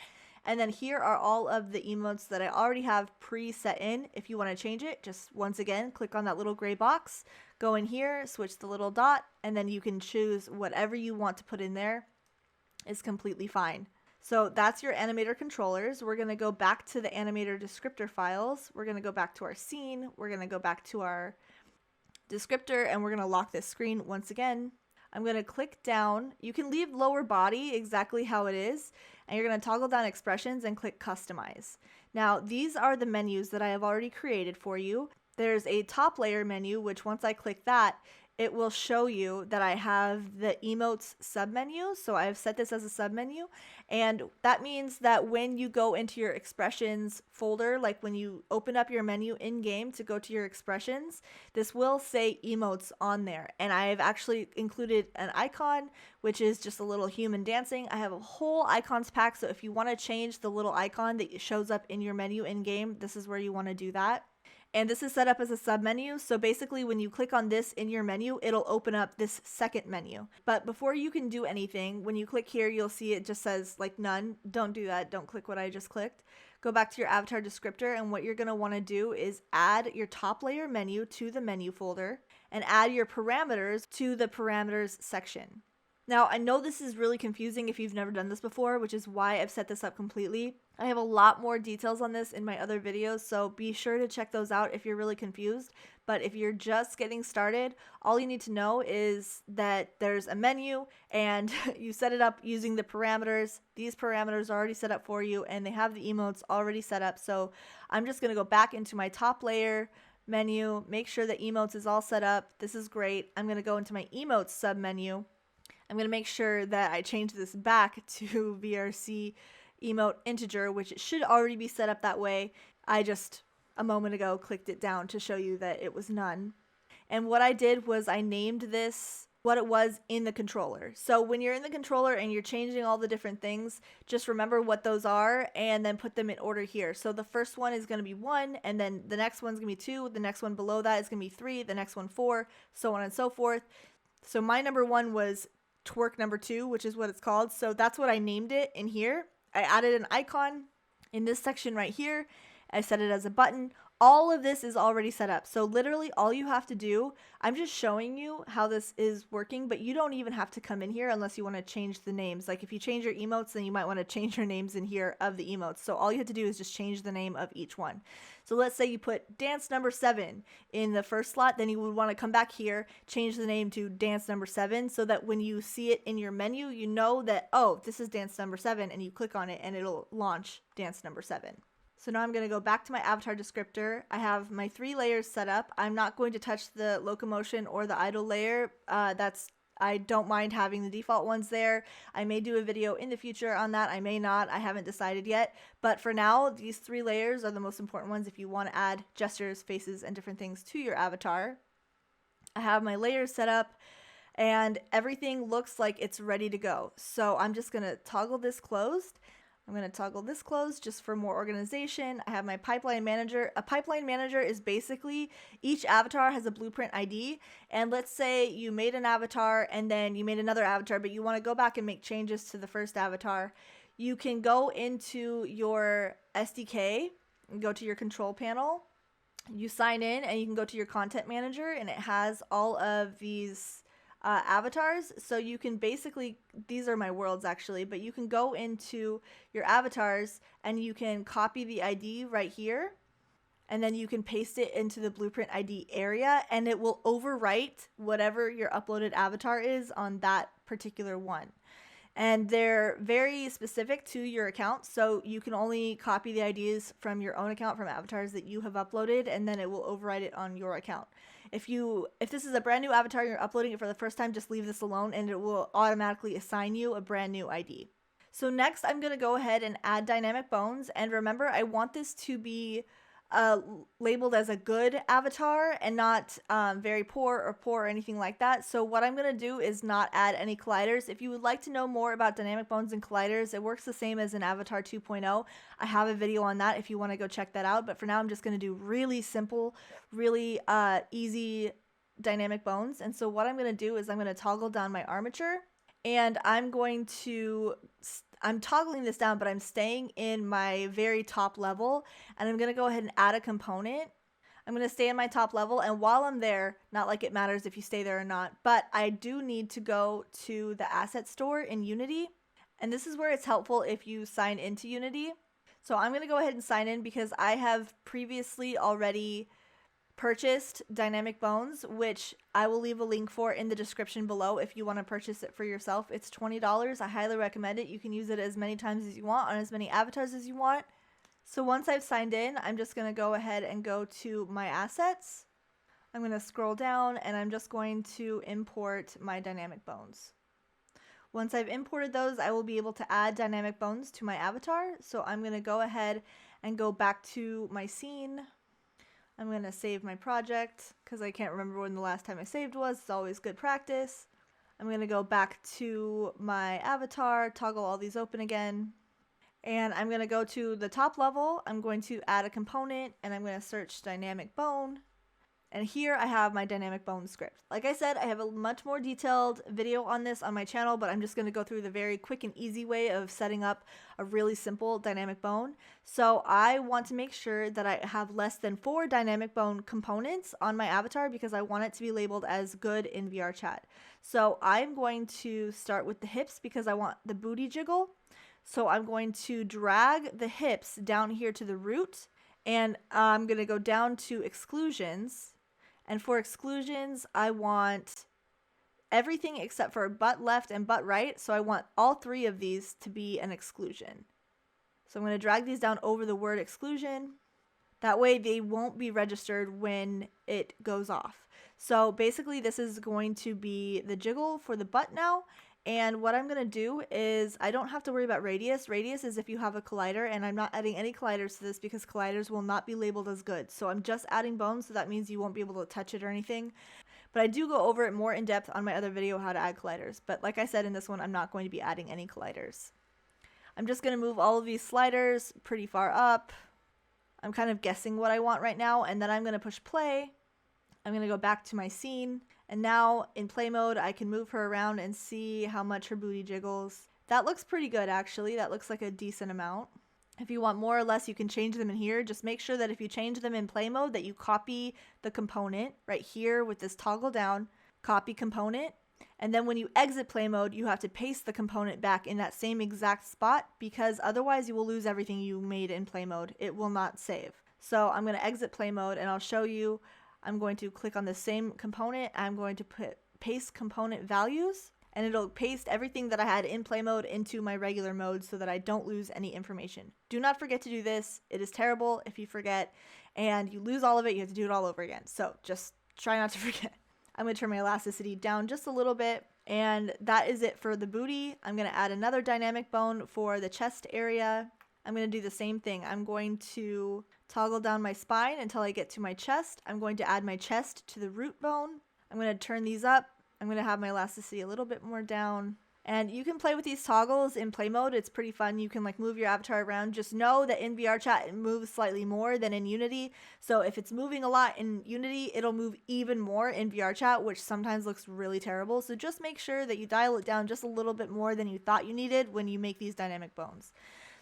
And then here are all of the emotes that I already have preset in. If you want to change it, just once again, click on that little gray box, go in here, switch the little dot, and then you can choose whatever you want to put in there. It's completely fine. So that's your animator controllers. We're going to go back to the animator descriptor files. We're going to go back to our scene. We're going to go back to our descriptor, and we're going to lock this screen once again. I'm going to click down. You can leave lower body exactly how it is, and you're going to toggle down expressions and click customize. Now, these are the menus that I have already created for you. There's a top layer menu, which once I click that, it will show you that I have the emotes submenu. So I've set this as a submenu, and that means that when you go into your expressions folder, like when you open up your menu in game to go to your expressions, this will say emotes on there. And I've actually included an icon, which is just a little human dancing. I have a whole icons pack, so if you want to change the little icon that shows up in your menu in game, this is where you want to do that. And this is set up as a submenu, so basically when you click on this in your menu, it'll open up this second menu. But before you can do anything, when you click here, you'll see it just says like none. Don't do that. Don't click what I just clicked. Go back to your avatar descriptor, and what you're going to want to do is add your top layer menu to the menu folder and add your parameters to the parameters section. Now, I know this is really confusing if you've never done this before, which is why I've set this up completely. I have a lot more details on this in my other videos, so be sure to check those out if you're really confused. But if you're just getting started, all you need to know is that there's a menu and you set it up using the parameters. These parameters are already set up for you and they have the emotes already set up. So I'm just going to go back into my top layer menu, make sure that emotes is all set up. This is great. I'm going to go into my emotes submenu. I'm going to make sure that I change this back to VRC emote integer, which it should already be set up that way. I just a moment ago clicked it down to show you that it was none. And what I did was I named this what it was in the controller. So when you're in the controller and you're changing all the different things, just remember what those are and then put them in order here. So the first one is going to be 1, and then the next one's going to be 2, the next one below that is going to be 3, the next one 4, so on and so forth. So my number 1 was twerk number 2, which is what it's called. So that's what I named it in here. I added an icon in this section right here. I set it as a button. All of this is already set up. So literally all you have to do, I'm just showing you how this is working, but you don't even have to come in here unless you want to change the names. Like if you change your emotes, then you might want to change your names in here of the emotes. So all you have to do is just change the name of each one. So let's say you put dance number 7 in the first slot, then you would want to come back here, change the name to dance number 7, so that when you see it in your menu, you know that, oh, this is dance number 7, and you click on it and it'll launch dance number 7. So now I'm going to go back to my avatar descriptor. I have my 3 layers set up. I'm not going to touch the locomotion or the idle layer. I don't mind having the default ones there. I may do a video in the future on that. I may not. I haven't decided yet. But for now, these 3 layers are the most important ones if you want to add gestures, faces, and different things to your avatar. I have my layers set up and everything looks like it's ready to go. So I'm just going to toggle this closed. I'm going to toggle this closed just for more organization. I have my pipeline manager. A pipeline manager is basically each avatar has a blueprint ID. And let's say you made an avatar and then you made another avatar, but you want to go back and make changes to the first avatar. You can go into your SDK and go to your control panel. You sign in and you can go to your content manager, and it has all of these avatars. So you can basically, these are my worlds actually, but you can go into your avatars and you can copy the ID right here, and then you can paste it into the blueprint ID area, and it will overwrite whatever your uploaded avatar is on that particular one. And they're very specific to your account, so you can only copy the IDs from your own account, from avatars that you have uploaded, and then it will overwrite it on your account. If this is a brand new avatar, you're uploading it for the first time, just leave this alone and it will automatically assign you a brand new ID. So next I'm going to go ahead and add dynamic bones, and remember I want this to be labeled as a good avatar and not very poor or anything like that. So what I'm going to do is not add any colliders. If you would like to know more about dynamic bones and colliders, it works the same as in Avatar 2.0. I have a video on that if you want to go check that out, but for now I'm just going to do really simple, really easy dynamic bones. And so what I'm going to do is I'm going to toggle down my armature, and I'm toggling this down, but I'm staying in my very top level, and I'm going to go ahead and add a component. I'm going to stay in my top level, and while I'm there, not like it matters if you stay there or not, but I do need to go to the asset store in Unity, and this is where it's helpful if you sign into Unity. So I'm going to go ahead and sign in because I have previously already purchased dynamic bones, which I will leave a link for in the description below if you want to purchase it for yourself. It's $20. I highly recommend it. You can use it as many times as you want on as many avatars as you want. So once I've signed in, I'm just going to go ahead and go to my assets. I'm going to scroll down and I'm just going to import my dynamic bones. Once I've imported those, I will be able to add dynamic bones to my avatar. So I'm going to go ahead and go back to my scene. I'm going to save my project because I can't remember when the last time I saved was. It's always good practice. I'm going to go back to my avatar, toggle all these open again. And I'm going to go to the top level. I'm going to add a component and I'm going to search dynamic bone. And here I have my dynamic bone script. Like I said, I have a much more detailed video on this on my channel, but I'm just going to go through the very quick and easy way of setting up a really simple dynamic bone. So I want to make sure that I have less than 4 dynamic bone components on my avatar because I want it to be labeled as good in VRChat. So I'm going to start with the hips because I want the booty jiggle. So I'm going to drag the hips down here to the root, and I'm going to go down to exclusions. And for exclusions, I want everything except for butt left and butt right. So I want all 3 of these to be an exclusion. So I'm going to drag these down over the word exclusion. That way they won't be registered when it goes off. So basically this is going to be the jiggle for the butt now. And what I'm going to do is I don't have to worry about radius. Radius is if you have a collider, and I'm not adding any colliders to this because colliders will not be labeled as good. So I'm just adding bones, so that means you won't be able to touch it or anything. But I do go over it more in depth on my other video how to add colliders. But like I said in this one, I'm not going to be adding any colliders. I'm just going to move all of these sliders pretty far up. I'm kind of guessing what I want right now, and then I'm going to push play. I'm going to go back to my scene. And now in play mode, I can move her around and see how much her booty jiggles. That looks pretty good, actually. That looks like a decent amount. If you want more or less, you can change them in here. Just make sure that if you change them in play mode, that you copy the component right here with this toggle down, copy component. And then when you exit play mode, you have to paste the component back in that same exact spot because otherwise you will lose everything you made in play mode. It will not save. So I'm going to exit play mode and I'll show you. I'm going to click on the same component. I'm going to paste component values, and it'll paste everything that I had in play mode into my regular mode so that I don't lose any information. Do not forget to do this. It is terrible if you forget and you lose all of it. You have to do it all over again. So just try not to forget. I'm going to turn my elasticity down just a little bit, and that is it for the booty. I'm going to add another dynamic bone for the chest area. I'm going to do the same thing. I'm going to toggle down my spine until I get to my chest. I'm going to add my chest to the root bone. I'm going to turn these up. I'm going to have my elasticity a little bit more down. And you can play with these toggles in play mode. It's pretty fun. You can like move your avatar around. Just know that in VRChat it moves slightly more than in Unity. So if it's moving a lot in Unity, it'll move even more in VRChat, which sometimes looks really terrible. So just make sure that you dial it down just a little bit more than you thought you needed when you make these dynamic bones.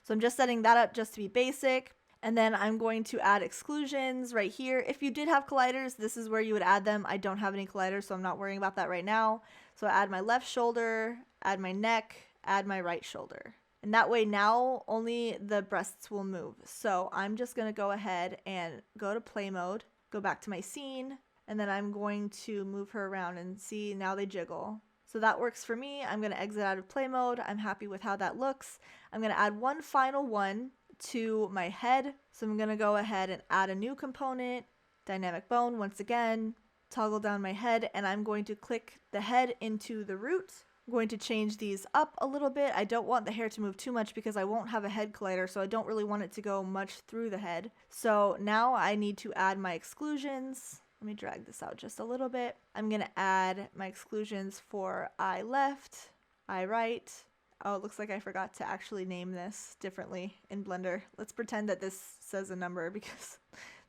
So I'm just setting that up just to be basic. And then I'm going to add exclusions right here. If you did have colliders, this is where you would add them. I don't have any colliders, so I'm not worrying about that right now. So add my left shoulder, add my neck, add my right shoulder. And that way now only the breasts will move. So I'm just going to go ahead and go to play mode, go back to my scene, and then I'm going to move her around and see now they jiggle. So that works for me. I'm going to exit out of play mode. I'm happy with how that looks. I'm going to add one final one to my head. So I'm going to go ahead and add a new component, dynamic bone once again, toggle down my head, and I'm going to click the head into the root. I'm going to change these up a little bit. I don't want the hair to move too much because I won't have a head collider, so I don't really want it to go much through the head. So now I need to add my exclusions. Let me drag this out just a little bit. I'm going to add my exclusions for eye left, eye right. Oh, it looks like I forgot to actually name this differently in Blender. Let's pretend that this says a number because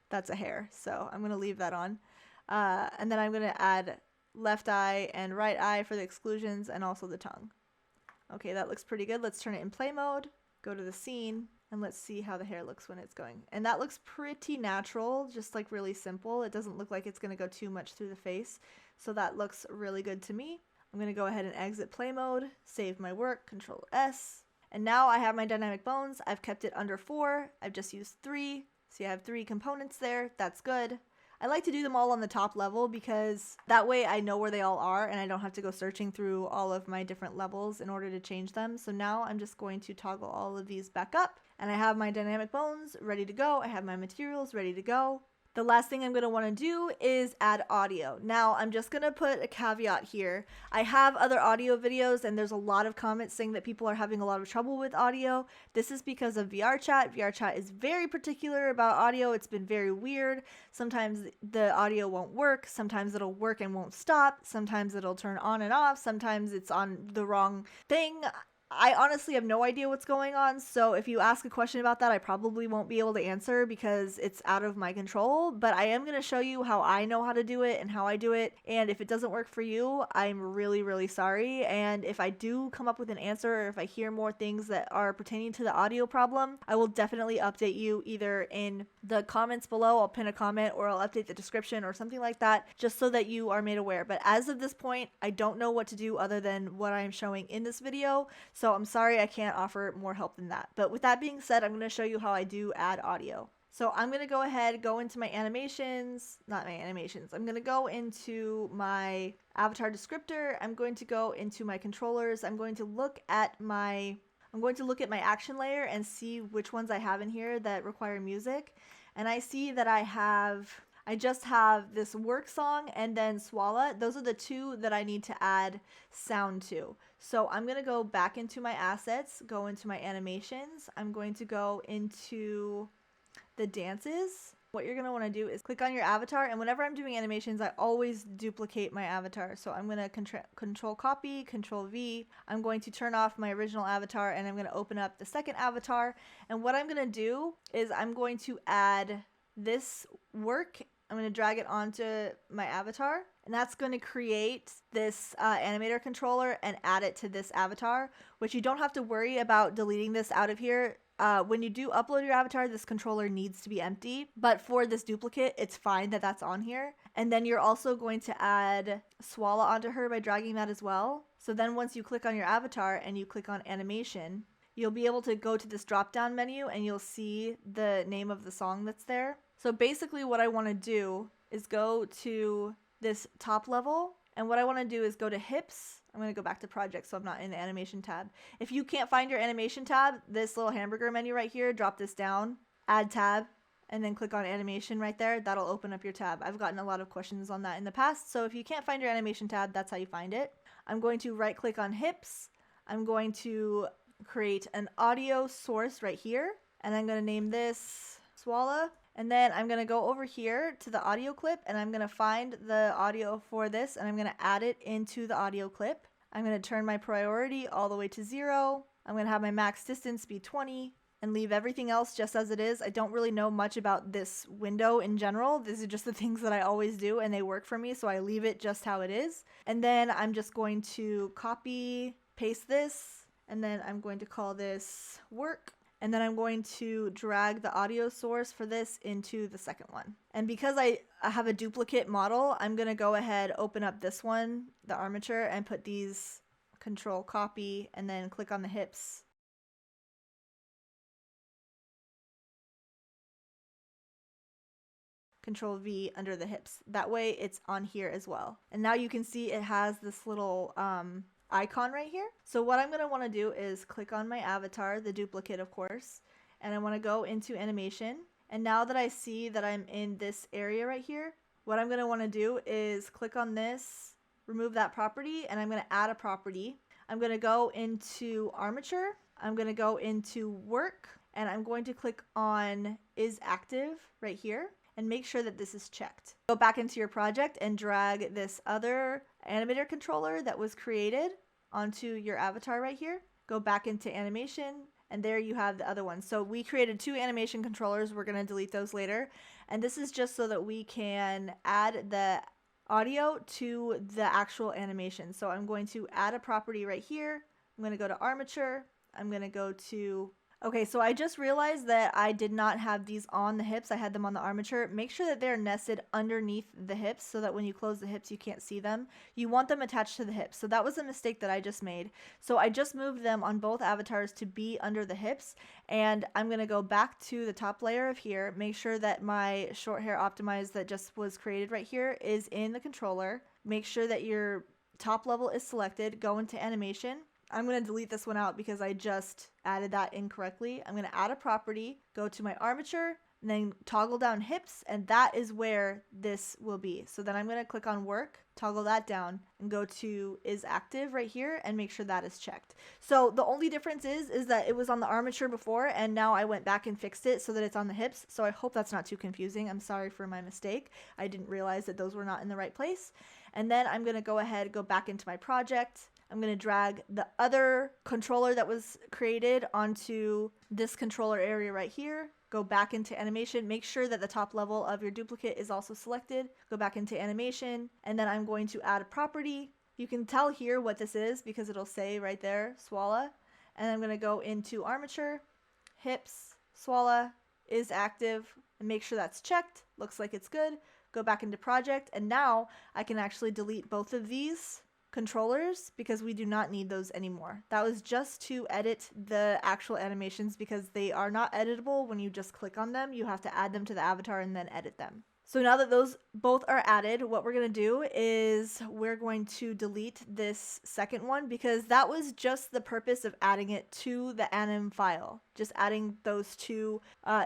that's a hair. So I'm going to leave that on. And then I'm going to add left eye and right eye for the exclusions and also the tongue. Okay, that looks pretty good. Let's turn it in play mode, go to the scene, and let's see how the hair looks when it's going. And that looks pretty natural, just like really simple. It doesn't look like it's going to go too much through the face. So that looks really good to me. I'm going to go ahead and exit play mode, save my work, Control S. And now I have my dynamic bones. I've kept it under 4. I've just used 3. So you have 3 components there. That's good. I like to do them all on the top level because that way I know where they all are and I don't have to go searching through all of my different levels in order to change them. So now I'm just going to toggle all of these back up and I have my dynamic bones ready to go. I have my materials ready to go. The last thing I'm going to want to do is add audio. Now, I'm just going to put a caveat here. I have other audio videos and there's a lot of comments saying that people are having a lot of trouble with audio. This is because of VRChat. VRChat is very particular about audio. It's been very weird. Sometimes the audio won't work. Sometimes it'll work and won't stop. Sometimes it'll turn on and off. Sometimes it's on the wrong thing. I honestly have no idea what's going on, so if you ask a question about that, I probably won't be able to answer because it's out of my control, but I am going to show you how I know how to do it and how I do it, and if it doesn't work for you, I'm really, really sorry, and if I do come up with an answer or if I hear more things that are pertaining to the audio problem, I will definitely update you either in the comments below, I'll pin a comment, or I'll update the description or something like that, just so that you are made aware, but as of this point, I don't know what to do other than what I'm showing in this video, so I'm sorry I can't offer more help than that. But with that being said, I'm going to show you how I do add audio. So I'm going to go ahead, go into my animations, not my animations. I'm going to go into my avatar descriptor. I'm going to go into my controllers. I'm going to look at my action layer and see which ones I have in here that require music. And I see that I just have this work song and then Swalla. Those are the two that I need to add sound to. So I'm going to go back into my assets, go into my animations. I'm going to go into the dances. What you're going to want to do is click on your avatar, and whenever I'm doing animations, I always duplicate my avatar. So I'm going to control copy, control V. I'm going to turn off my original avatar and I'm going to open up the second avatar. And what I'm going to do is I'm going to add this work. I'm going to drag it onto my avatar, and that's going to create this animator controller and add it to this avatar, which you don't have to worry about deleting this out of here. When you do upload your avatar, this controller needs to be empty, but for this duplicate, it's fine that that's on here. And then you're also going to add Swalla onto her by dragging that as well. So then once you click on your avatar and you click on animation, you'll be able to go to this drop down menu and you'll see the name of the song that's there. So basically what I want to do is go to this top level, and what I want to do is go to hips. I'm going to go back to project so I'm not in the animation tab. If you can't find your animation tab, this little hamburger menu right here, drop this down, add tab, and then click on animation right there. That'll open up your tab. I've gotten a lot of questions on that in the past, so if you can't find your animation tab, that's how you find it. I'm going to right click on hips. I'm going to create an audio source right here, and I'm going to name this Swalla. And then I'm going to go over here to the audio clip, and I'm going to find the audio for this, and I'm going to add it into the audio clip. I'm going to turn my priority all the way to 0. I'm going to have my max distance be 20 and leave everything else just as it is. I don't really know much about this window in general. These are just the things that I always do and they work for me, so I leave it just how it is. And then I'm just going to copy, paste this, and then I'm going to call this work. And then I'm going to drag the audio source for this into the second one. And because I have a duplicate model, I'm going to go ahead, open up this one, the armature, and put these, control copy, and then click on the hips. Control V under the hips. That way it's on here as well. And now you can see it has this little icon right here. So what I'm going to want to do is click on my avatar, the duplicate of course, and I want to go into animation. And now that I see that I'm in this area right here, what I'm going to want to do is click on this, remove that property, and I'm going to add a property. I'm going to go into armature, I'm going to go into work, and I'm going to click on is active right here and make sure that this is checked. Go back into your project and drag this other animator controller that was created onto your avatar right here. Go back into animation, and there you have the other one. So we created 2 animation controllers. We're going to delete those later. And this is just so that we can add the audio to the actual animation. So I'm going to add a property right here. I'm going to go to armature. I'm going to go to okay, so I just realized that I did not have these on the hips. I had them on the armature. Make sure that they're nested underneath the hips so that when you close the hips, you can't see them. You want them attached to the hips. So that was a mistake that I just made. So I just moved them on both avatars to be under the hips. And I'm going to go back to the top layer of here. Make sure that my short hair optimized that just was created right here is in the controller. Make sure that your top level is selected. Go into animation. I'm going to delete this one out because I just added that incorrectly. I'm going to add a property, go to my armature, and then toggle down hips, and that is where this will be. So then I'm going to click on work, toggle that down, and go to is active right here and make sure that is checked. So the only difference is that it was on the armature before, and now I went back and fixed it so that it's on the hips. So I hope that's not too confusing. I'm sorry for my mistake. I didn't realize that those were not in the right place. And then I'm going to go ahead, go back into my project. I'm going to drag the other controller that was created onto this controller area right here. Go back into animation, make sure that the top level of your duplicate is also selected. Go back into animation, and then I'm going to add a property. You can tell here what this is because it'll say right there, Swala. And I'm going to go into armature, hips, Swala, is active, and make sure that's checked. Looks like it's good. Go back into project, and now I can actually delete both of these controllers because we do not need those anymore. That was just to edit the actual animations because they are not editable when you just click on them. You have to add them to the avatar and then edit them. So now that those both are added, what we're going to do is we're going to delete this second one because that was just the purpose of adding it to the anim file. Just adding those two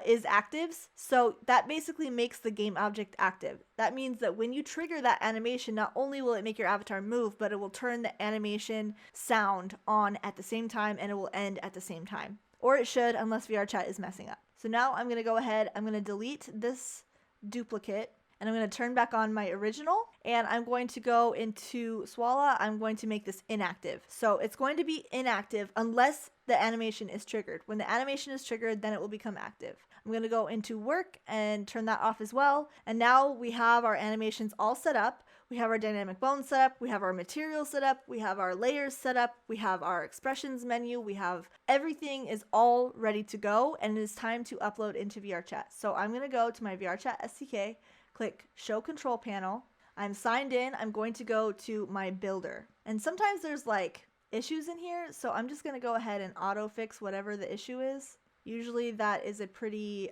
is actives. So that basically makes the game object active. That means that when you trigger that animation, not only will it make your avatar move, but it will turn the animation sound on at the same time and it will end at the same time. Or it should, unless VRChat is messing up. So now I'm going to go ahead, I'm going to delete this duplicate, and I'm going to turn back on my original, and I'm going to go into Swala. I'm going to make this inactive. So it's going to be inactive unless the animation is triggered. When the animation is triggered, then it will become active. I'm going to go into work and turn that off as well. And now we have our animations all set up. We have our dynamic bones set up, we have our materials set up, we have our layers set up, we have our expressions menu, we have everything is all ready to go, and it is time to upload into VRChat. So I'm going to go to my VRChat SDK, click show control panel. I'm signed in. I'm going to go to my builder. And sometimes there's like issues in here, so I'm just going to go ahead and auto fix whatever the issue is. Usually that is a pretty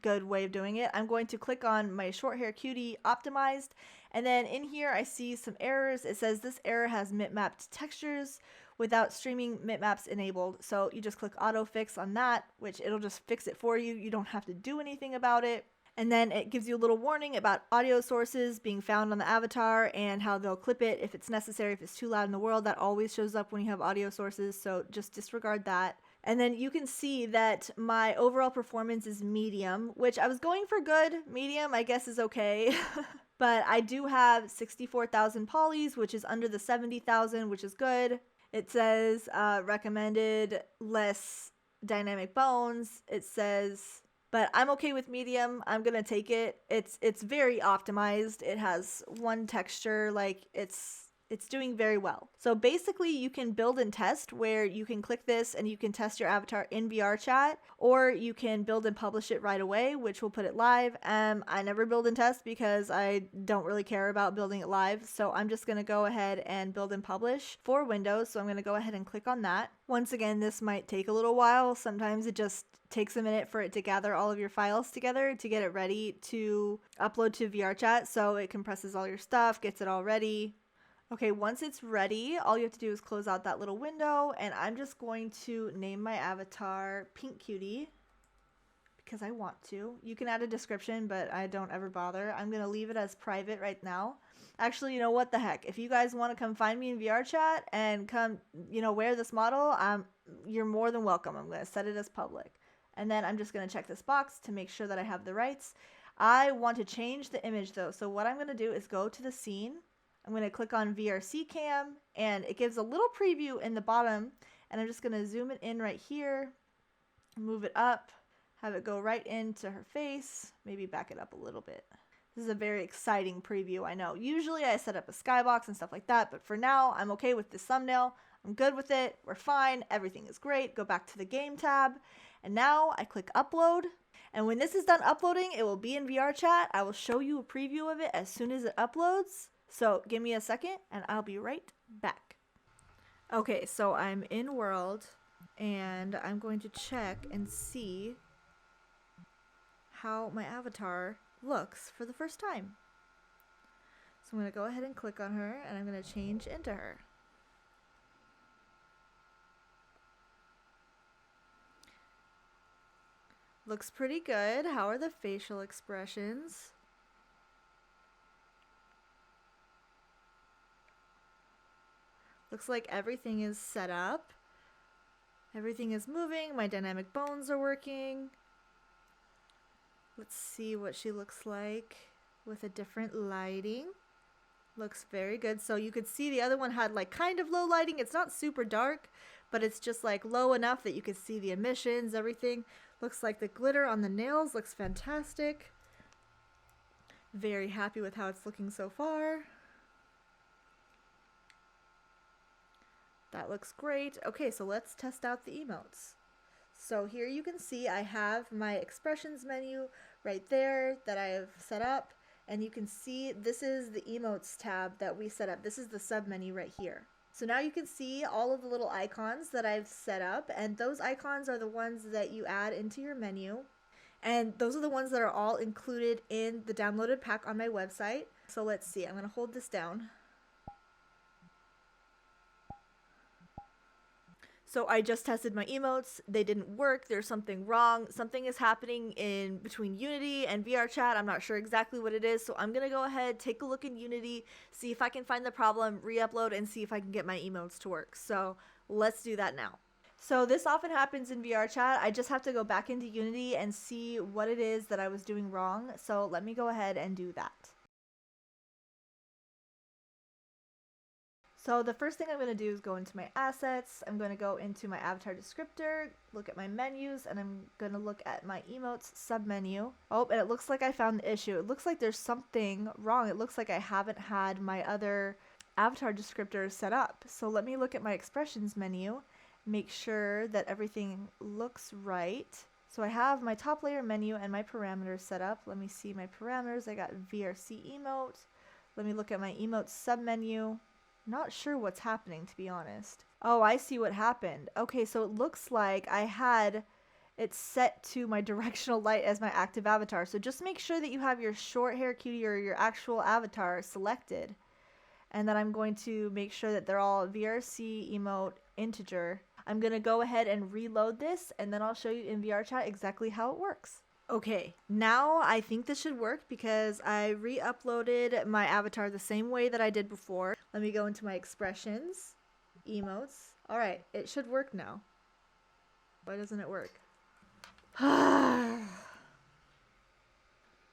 good way of doing it. I'm going to click on my short hair cutie optimized, and then in here I see some errors. It says this error has mip-mapped textures without streaming mip-maps enabled. So you just click auto fix on that, which it'll just fix it for you. You don't have to do anything about it. And then it gives you a little warning about audio sources being found on the avatar and how they'll clip it if it's necessary, if it's too loud in the world. That always shows up when you have audio sources, so just disregard that. And then you can see that my overall performance is medium, which I was going for good. Medium, I guess, is okay. But I do have 64,000 polys, which is under the 70,000, which is good. It says recommended less dynamic bones. It says, but I'm okay with medium. I'm gonna take it. It's very optimized. It has one texture, like it's doing very well. So basically you can build and test, where you can click this and you can test your avatar in VRChat, or you can build and publish it right away, which will put it live. I never build and test because I don't really care about building it live. So I'm just going to go ahead and build and publish for Windows. So I'm going to go ahead and click on that. Once again, this might take a little while. Sometimes it just takes a minute for it to gather all of your files together to get it ready to upload to VRChat. So it compresses all your stuff, gets it all ready. Okay, once it's ready, all you have to do is close out that little window, and I'm just going to name my avatar Pink Cutie because I want to. You can add a description, but I don't ever bother. I'm going to leave it as private right now. Actually, you know what the heck? If you guys want to come find me in VRChat and come, wear this model, you're more than welcome. I'm going to set it as public. And then I'm just going to check this box to make sure that I have the rights. I want to change the image though. So what I'm going to do is go to the scene. I'm going to click on VRC cam, and it gives a little preview in the bottom, and I'm just going to zoom it in right here, move it up, have it go right into her face, maybe back it up a little bit. This is a very exciting preview, I know. Usually I set up a skybox and stuff like that, but for now I'm okay with this thumbnail. I'm good with it. We're fine. Everything is great. Go back to the game tab, and now I click upload. And when this is done uploading, it will be in VRChat. I will show you a preview of it as soon as it uploads. So give me a second and I'll be right back. Okay, so I'm in world and I'm going to check and see how my avatar looks for the first time. So I'm going to go ahead and click on her, and I'm going to change into her. Looks pretty good. How are the facial expressions? Looks like everything is set up. Everything is moving. My dynamic bones are working. Let's see what she looks like with a different lighting. Looks very good. So you could see the other one had like kind of low lighting. It's not super dark, but it's just like low enough that you could see the emissions, everything. Looks like the glitter on the nails looks fantastic. Very happy with how it's looking so far. That looks great. Okay, so let's test out the emotes. So here you can see I have my expressions menu right there that I have set up. And you can see this is the emotes tab that we set up. This is the sub menu right here. So now you can see all of the little icons that I've set up, and those icons are the ones that you add into your menu. And those are the ones that are all included in the downloaded pack on my website. So let's see, I'm gonna hold this down. So I just tested my emotes. They didn't work. There's something wrong. Something is happening in between Unity and VRChat. I'm not sure exactly what it is. So I'm going to go ahead, take a look in Unity, see if I can find the problem, re-upload, and see if I can get my emotes to work. So let's do that now. So this often happens in VRChat. I just have to go back into Unity and see what it is that I was doing wrong. So let me go ahead and do that. So the first thing I'm going to do is go into my assets. I'm going to go into my avatar descriptor, look at my menus, and I'm going to look at my emotes submenu. Oh, and it looks like I found the issue. It looks like there's something wrong. It looks like I haven't had my other avatar descriptors set up. So let me look at my expressions menu, make sure that everything looks right. So I have my top layer menu and my parameters set up. Let me see my parameters. I got VRC emote. Let me look at my emote submenu. Not sure what's happening, to be honest. Oh, I see what happened. Okay, so it looks like I had it set to my directional light as my active avatar. So just make sure that you have your short hair cutie or your actual avatar selected. And then I'm going to make sure that they're all VRC emote integer. I'm going to go ahead and reload this, and then I'll show you in VRChat exactly how it works. Okay, now I think this should work because I re-uploaded my avatar the same way that I did before. Let me go into my expressions, emotes. All right, it should work now. Why doesn't it work?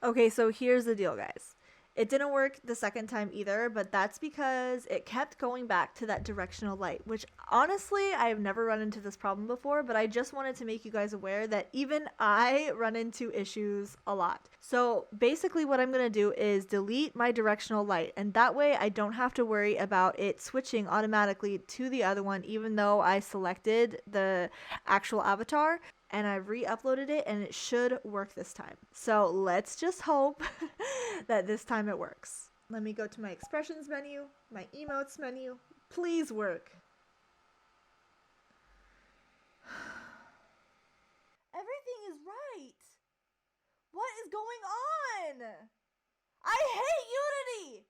Okay, so here's the deal, guys. It didn't work the second time either, but that's because it kept going back to that directional light, which honestly, I have never run into this problem before, but I just wanted to make you guys aware that even I run into issues a lot. So basically what I'm going to do is delete my directional light, and that way I don't have to worry about it switching automatically to the other one, even though I selected the actual avatar. And I re-uploaded it, and it should work this time. So let's just hope that this time it works. Let me go to my expressions menu, my emotes menu. Please work. Everything is right. What is going on? I hate Unity.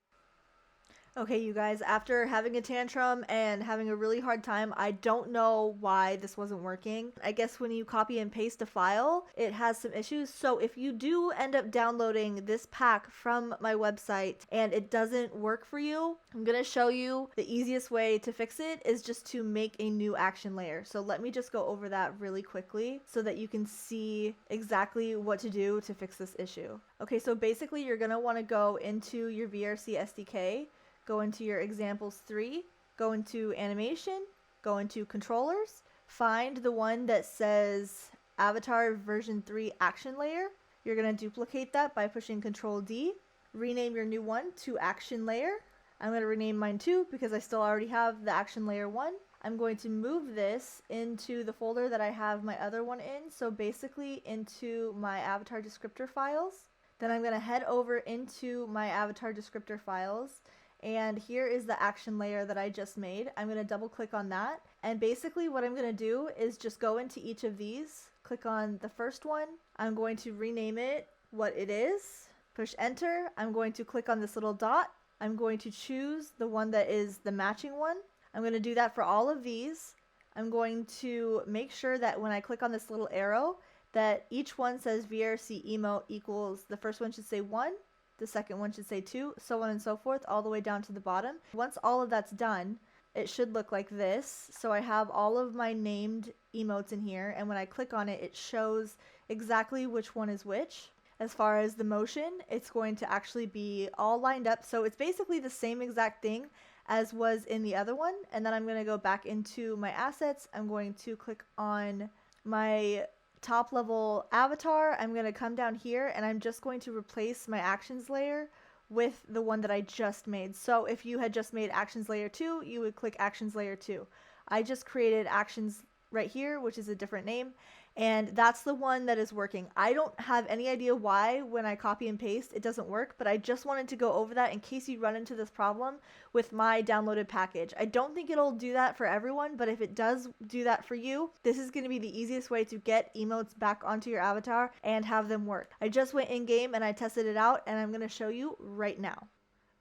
Okay, you guys, after having a tantrum and having a really hard time, I don't know why this wasn't working. I guess when you copy and paste a file, it has some issues. So if you do end up downloading this pack from my website and it doesn't work for you, I'm going to show you the easiest way to fix it is just to make a new action layer. So let me just go over that really quickly so that you can see exactly what to do to fix this issue. Okay, so basically you're going to want to go into your VRC SDK, go into your examples 3, go into animation, go into controllers, find the one that says avatar version 3 action layer. You're going to duplicate that by pushing Control D, rename your new one to action layer. I'm going to rename mine 2 because I still already have the action layer 1. I'm going to move this into the folder that I have my other one in, so basically into my avatar descriptor files. Then I'm going to head over into my avatar descriptor files, and here is the action layer that I just made. I'm going to double click on that, and basically what I'm going to do is just go into each of these, click on the first one. I'm going to rename it what it is, push enter. I'm going to click on this little dot. I'm going to choose the one that is the matching one. I'm going to do that for all of these. I'm going to make sure that when I click on this little arrow, that each one says VRC emote equals, the first one should say 1, the second one should say 2, so on and so forth, all the way down to the bottom. Once all of that's done, it should look like this. So I have all of my named emotes in here, and when I click on it, it shows exactly which one is which. As far as the motion, it's going to actually be all lined up. So it's basically the same exact thing as was in the other one. And then I'm going to go back into my assets. I'm going to click on my top level avatar. I'm going to come down here and I'm just going to replace my actions layer with the one that I just made. So if you had just made actions layer 2, you would click actions layer 2. I just created actions right here, which is a different name, and that's the one that is working. I don't have any idea why when I copy and paste it doesn't work, but I just wanted to go over that in case you run into this problem with my downloaded package. I don't think it'll do that for everyone, but if it does do that for you, this is going to be the easiest way to get emotes back onto your avatar and have them work. I just went in game and I tested it out, and I'm going to show you right now.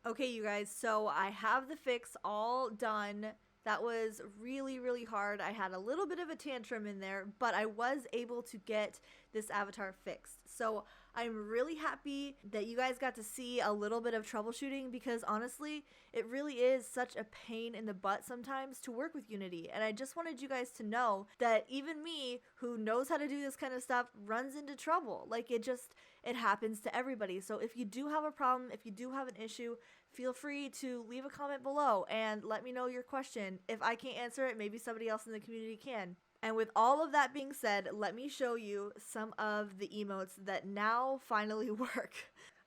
Okay, you guys, so I have the fix all done. That was really, really hard. I had a little bit of a tantrum in there, but I was able to get this avatar fixed. So I'm really happy that you guys got to see a little bit of troubleshooting, because honestly, it really is such a pain in the butt sometimes to work with Unity. And I just wanted you guys to know that even me, who knows how to do this kind of stuff, runs into trouble. Like, it happens to everybody. So if you do have a problem, if you do have an issue, feel free to leave a comment below and let me know your question. If I can't answer it, maybe somebody else in the community can. And with all of that being said, let me show you some of the emotes that now finally work.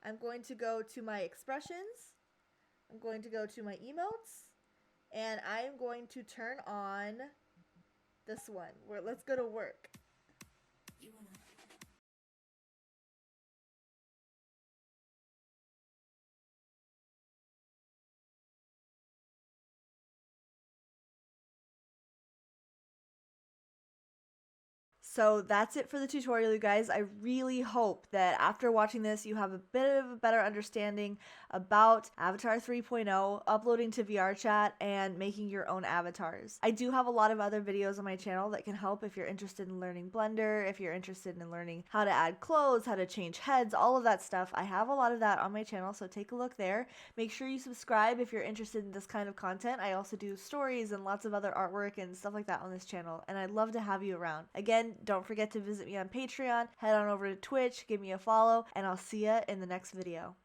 I'm going to go to my expressions. I'm going to go to my emotes. And I'm going to turn on this one. Let's go to work. So that's it for the tutorial, you guys. I really hope that after watching this, you have a bit of a better understanding about Avatar 3.0, uploading to VRChat, and making your own avatars. I do have a lot of other videos on my channel that can help if you're interested in learning Blender, if you're interested in learning how to add clothes, how to change heads, all of that stuff. I have a lot of that on my channel, so take a look there. Make sure you subscribe if you're interested in this kind of content. I also do stories and lots of other artwork and stuff like that on this channel, and I'd love to have you around. Again, don't forget to visit me on Patreon, head on over to Twitch, give me a follow, and I'll see ya in the next video.